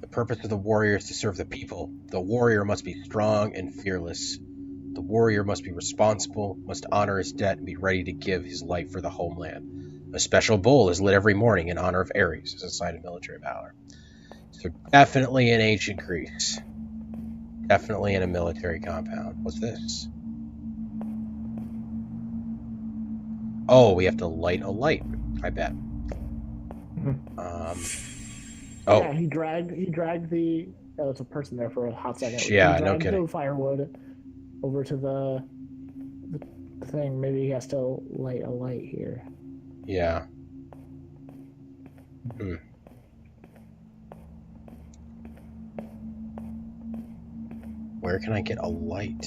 The purpose of the warrior is to serve the people. The warrior must be strong and fearless. The warrior must be responsible, must honor his debt, and be ready to give his life for the homeland. A special bowl is lit every morning in honor of Ares as a sign of military valor. So definitely in ancient Greece. Definitely in a military compound. What's this? Oh, we have to light a light, I bet. Yeah, he dragged the... Oh, it's a person there for a hot second. Yeah, no kidding. The firewood over to the thing. Maybe he has to light a light here. Yeah. Where can I get a light?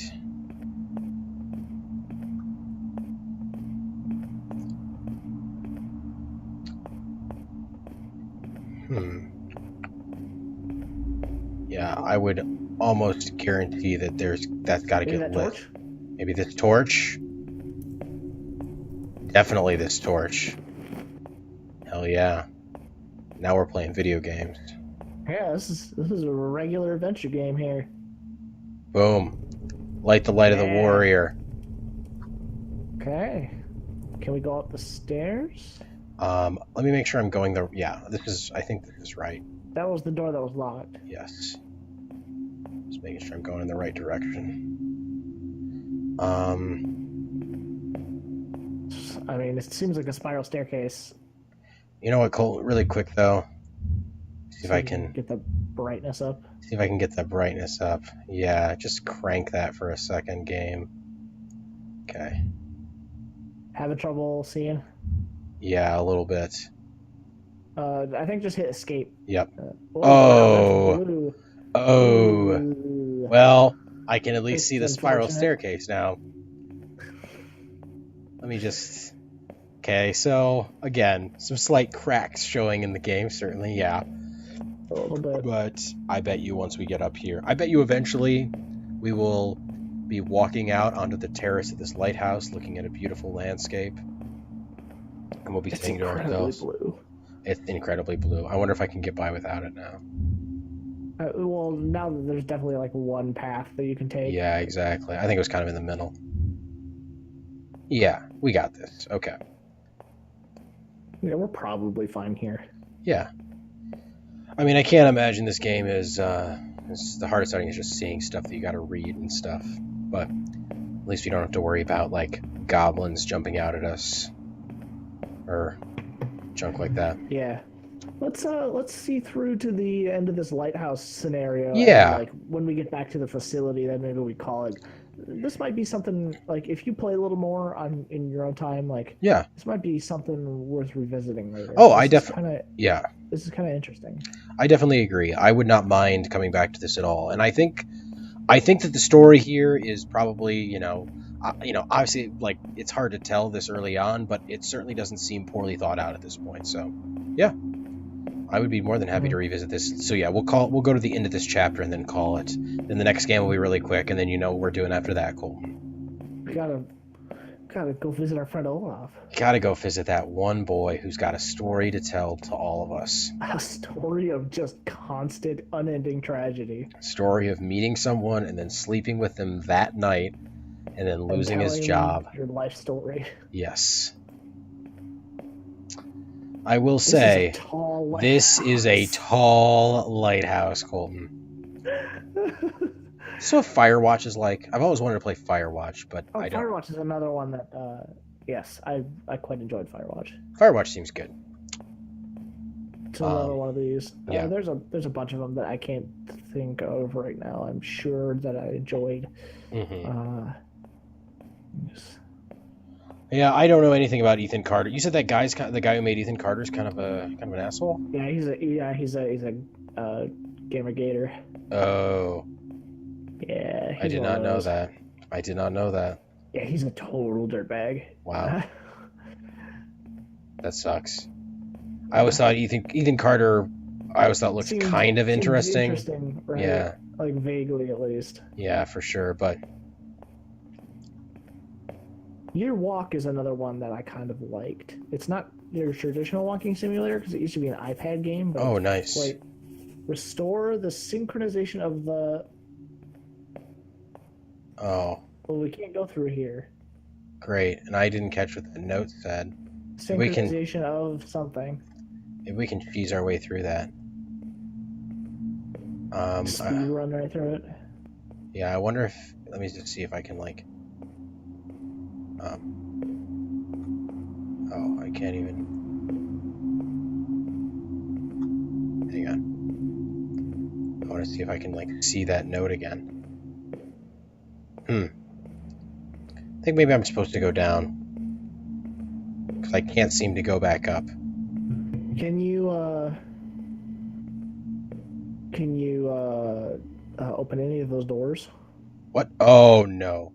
Yeah, I would almost guarantee that that's got to get lit. Torch? Maybe this torch? Definitely this torch. Hell yeah. Now we're playing video games. Yeah, this is a regular adventure game here. Boom. Light the light of the warrior. Okay. Can we go up the stairs? Let me make sure I'm going the... Yeah, I think this is right. That was the door that was locked. Yes. Just making sure I'm going in the right direction. I mean, it seems like a spiral staircase. You know what, Colt? Really quick, though. See if I can... Get the brightness up. See if I can get that brightness up. Yeah, just crank that for a second, game. Okay. Having trouble seeing? Yeah, a little bit. I think just hit escape. Yep. Oh. Well, I can at least see the spiral staircase now. Let me just... Okay, so, again, some slight cracks showing in the game, certainly, yeah. A little bit. But I bet you once we get up here, I bet you eventually we will be walking out onto the terrace of this lighthouse, looking at a beautiful landscape. And we'll be saying to ourselves... Blue. It's incredibly blue. I wonder if I can get by without it now. Well, now there's definitely like one path that you can take. Yeah, exactly. I think it was kind of in the middle. Yeah, we got this. Okay. Yeah, we're probably fine here. Yeah. I mean, I can't imagine this game is The hardest thing is just seeing stuff that you gotta read and stuff. But at least we don't have to worry about, like, goblins jumping out at us. Or junk like that. Yeah. Let's see through to the end of this lighthouse scenario. Yeah. And, like, when we get back to the facility, then maybe we call it. This might be something, like, if you play a little more in your own time, like, Yeah. this might be something worth revisiting later. Oh, I definitely... Yeah. This is kind of interesting. I definitely agree. I would not mind coming back to this at all. And I think that the story here is probably, you know, obviously, like, it's hard to tell this early on, but it certainly doesn't seem poorly thought out at this point. So, yeah, I would be more than happy to revisit this. So yeah, we'll go to the end of this chapter and then call it. Then the next game will be really quick, and then you know what we're doing after that. Cool. We gotta go visit our friend Olaf. Gotta go visit that one boy who's got a story to tell to all of us. A story of just constant, unending tragedy. A story of meeting someone and then sleeping with them that night, and then losing his job. Your life story. Yes. I will say, this is a tall lighthouse, Colton. So Firewatch is like, I've always wanted to play Firewatch, but I don't. Firewatch is another one that, yes, I quite enjoyed Firewatch. Firewatch seems good. It's another one of these. Yeah. There's a bunch of them that I can't think of right now. I'm sure that I enjoyed. Mm-hmm. Yeah, I don't know anything about Ethan Carter. You said that the guy who made Ethan Carter is kind of an asshole. Yeah, he's a gamer gator. Oh. Yeah. I did not know that. I did not know that. Yeah, he's a total dirtbag. Wow. That sucks. I always thought Ethan Carter. I always thought looked kind of interesting. Interesting, right? Yeah. Like vaguely, at least. Yeah, for sure, but. Your Walk is another one that I kind of liked. It's not your traditional walking simulator because it used to be an iPad game. But oh, nice. Like, restore the synchronization of the. Oh. Well, we can't go through here. Great, and I didn't catch what the note said. Synchronization of something. If we can cheese our way through that. Speed run right through it. Yeah, I wonder if. Let me just see if I can, like. Oh, I can't even. Hang on. I want to see if I can, like, see that note again. I think maybe I'm supposed to go down. Because I can't seem to go back up. Can you open any of those doors? What? Oh, no.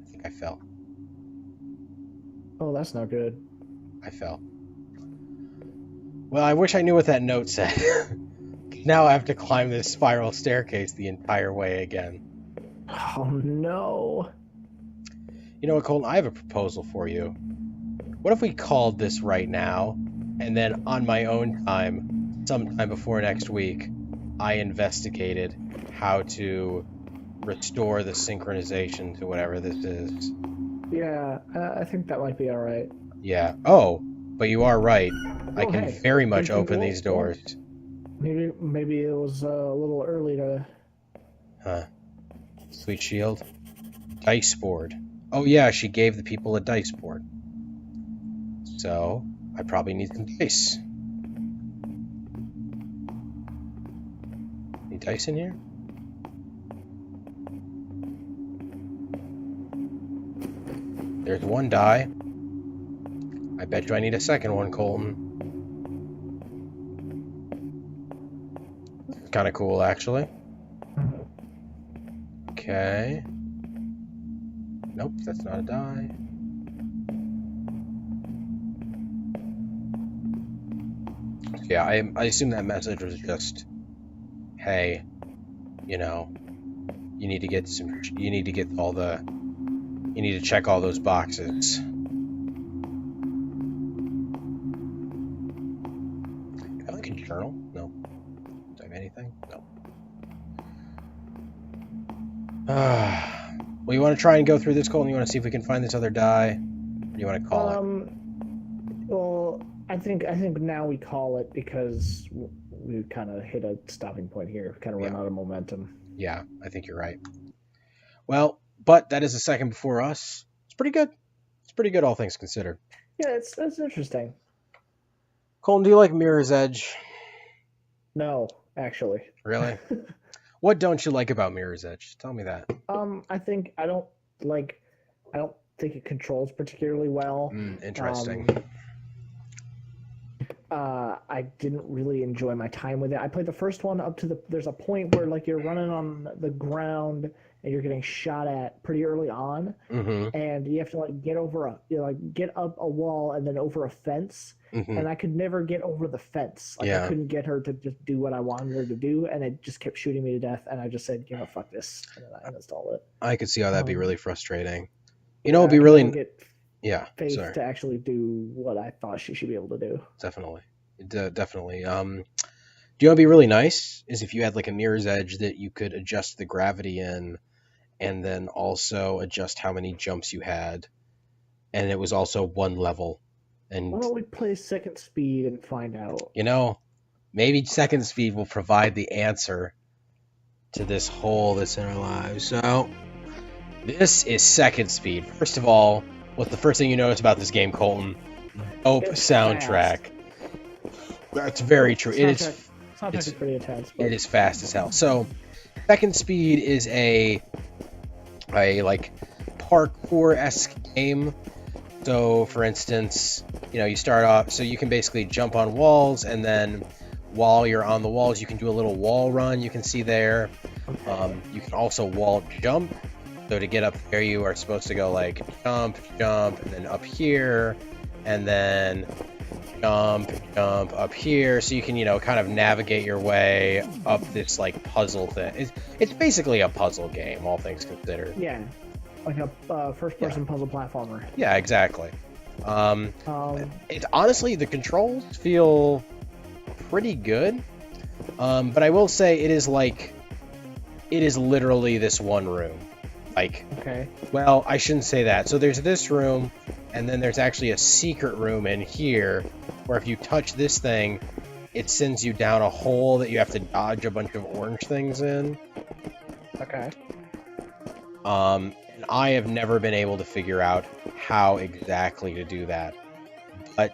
I think I fell. Oh, that's not good. I fell. Well, I wish I knew what that note said. Now I have to climb this spiral staircase the entire way again. Oh, no. You know what, Colton? I have a proposal for you. What if we called this right now, and then on my own time, sometime before next week, I investigated how to restore the synchronization to whatever this is. Yeah, I think that might be all right. Yeah. Oh, but you are right. I can very much open these doors. Maybe it was a little early to... Huh. Sweet Shield. Dice board. Oh yeah, she gave the people a dice board. So, I probably need some dice. Any dice in here? There's one die. I bet you I need a second one, Colton. Kind of cool, actually. Okay. Nope, that's not a die. Yeah, I assume that message was just, hey, you know, you need to check all those boxes. Can I like a journal? No. Do I have anything? No. Well, you want to try and go through this, Colton? You want to see if we can find this other die? Or do you want to call it? Well, I think now we call it because we kind of hit a stopping point here. Kind of run out of momentum. Yeah, I think you're right. Well, but that is the second before us. It's pretty good. It's pretty good, all things considered. Yeah, that's interesting. Colton, do you like Mirror's Edge? No, actually. Really? What don't you like about Mirror's Edge? Tell me that. I don't think it controls particularly well. Interesting. I didn't really enjoy my time with it. I played the first one up to there's a point where like you're running on the ground and you're getting shot at pretty early on, and you have to like get up a wall and then over a fence. And I could never get over the fence. Like I couldn't get her to just do what I wanted her to do, and it just kept shooting me to death. And I just said, fuck this, and then I uninstalled it. I could see how that'd be really frustrating. It'd be really faith to actually do what I thought she should be able to do. Definitely. Definitely. Do you know what'd be really nice is if you had like a Mirror's Edge that you could adjust the gravity in, and then also adjust how many jumps you had, and it was also one level. And why don't we play Second Speed and find out? Maybe Second Speed will provide the answer to this hole that's in our lives. So, this is Second Speed. First of all, what's the first thing you notice about this game, Colton? Dope soundtrack. Fast. That's very true. Soundtrack is pretty intense. But... It is fast as hell. So, Second Speed is a like parkour-esque game. So, for instance, you start off, so you can basically jump on walls, and then while you're on the walls, you can do a little wall run. You can see there. You can also wall jump. So to get up there, you are supposed to go like jump, and then up here, and then jump up here. So you can, kind of navigate your way up this like puzzle thing. It's basically a puzzle game, all things considered. Yeah. Like a first-person puzzle platformer. Yeah, exactly. It's honestly, the controls feel pretty good, but I will say it is literally this one room. Okay. Well, I shouldn't say that. So there's this room, and then there's actually a secret room in here, where if you touch this thing, it sends you down a hole that you have to dodge a bunch of orange things in. Okay. And I have never been able to figure out how exactly to do that. But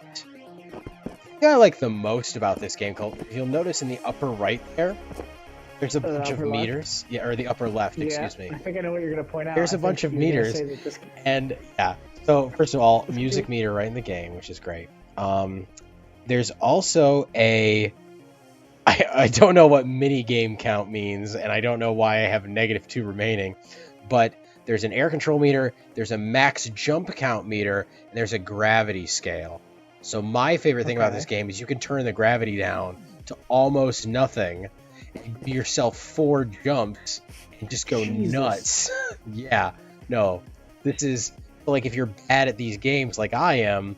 the thing I like the most about this game, if you'll notice in the upper right there's a bunch of meters. Yeah, or the upper left, excuse me. I think I know what you're going to point out. There's a bunch of meters. And yeah, so first of all, music meter right in the game, which is great. There's also I don't know what mini game count means, and I don't know why I have -2 remaining, but there's an air control meter, there's a max jump count meter, and there's a gravity scale. So my favorite thing about this game is you can turn the gravity down to almost nothing, and do yourself 4 jumps, and just go nuts. Yeah, no, this is, like, if you're bad at these games like I am,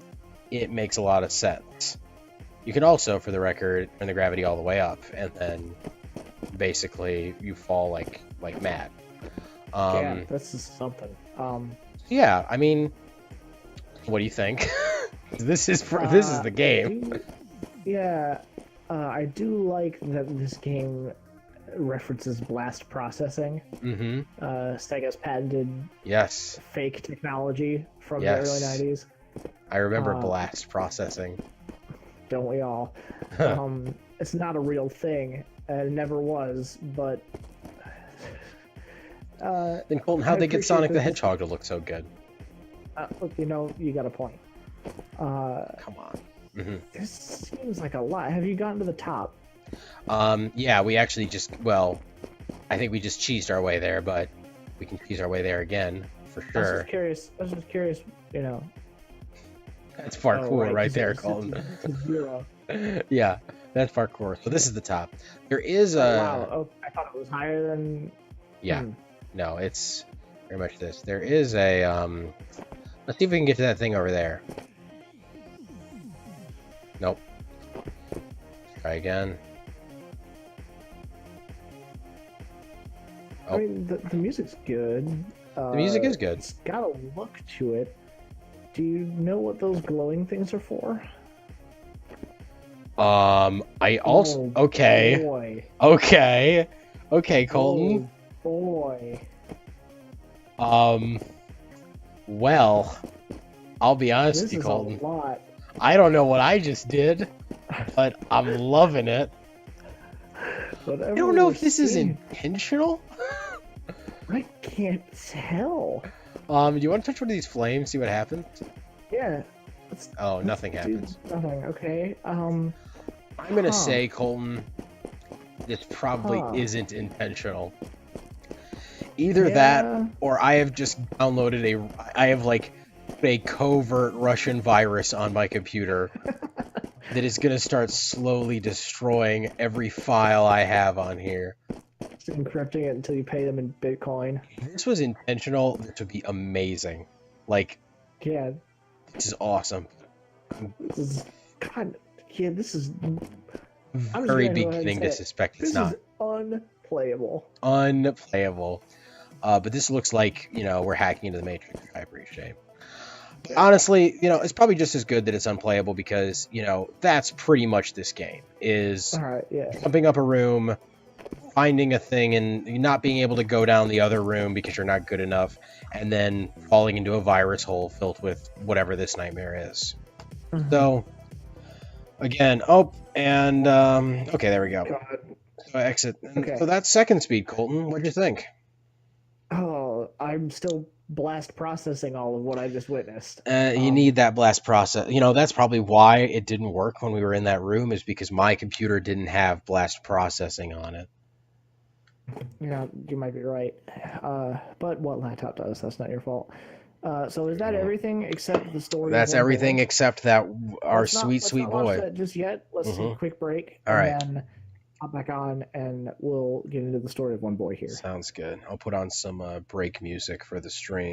it makes a lot of sense. You can also, for the record, turn the gravity all the way up, and then basically you fall like mad. Yeah, this is something. Yeah, I mean, what do you think? This is the game. I do like that this game references blast processing. Sega's patented fake technology from the early 90s. I remember blast processing. Don't we all? It's not a real thing. It never was, but... then Colton, how'd they get Sonic the Hedgehog to look so good? Look, you got a point. Come on. This seems like a lot. Have you gotten to the top? Yeah, we actually I think we just cheesed our way there, but we can cheese our way there again, for sure. I was just curious, That's parkour right there, Colton. Zero. Yeah, that's parkour. So this is the top. There is a... Wow, I thought it was higher than... Yeah. No, it's very much this. There is a, let's see if we can get to that thing over there. Nope. Try again. I mean, the music's good. The music is good. It's got a look to it. Do you know what those glowing things are for? I also okay. Boy. Okay, Colton. Oh, boy. Well, I'll be honest with you, This is Colton. a lot. I don't know what I just did, but I'm loving it. Whatever I don't know we're if this is seeing, intentional. I can't tell. Do you want to touch one of these flames, see what happens? Yeah. Oh, nothing let's happens. do Nothing. Okay. I'm gonna say, Colton, this probably Huh. isn't intentional. Either Yeah. that, or I have just downloaded I have like put a covert Russian virus on my computer that is gonna start slowly destroying every file I have on here. Just encrypting it until you pay them in Bitcoin. If this was intentional, this would be amazing. Like, Yeah. this is awesome. This is God. Yeah. This is. I'm just Very gonna go ahead and beginning say to it. suspect it's This not. is unplayable. Unplayable. But this looks like, we're hacking into the Matrix. I appreciate. But honestly, it's probably just as good that it's unplayable because, that's pretty much this game. Is All right. Yeah. jumping up a room, finding a thing, and not being able to go down the other room because you're not good enough, and then falling into a virus hole filled with whatever this nightmare is. Mhm. So, again, and, okay, there we go. God. So exit. Okay. So that's second speed, Colton. What'd you think? Oh, I'm still blast processing all of what I just witnessed. You need that blast process. That's probably why it didn't work when we were in that room, is because my computer didn't have blast processing on it. Yeah, you might be right. But what laptop does? That's not your fault. So is that everything except the story? of That's One everything Boy? except that our Let's not- sweet, let's sweet not watch boy. that just yet. Let's take a Mhm. quick break. All right. And then hop back on, and we'll get into the story of One Boy here. Sounds good. I'll put on some break music for the stream.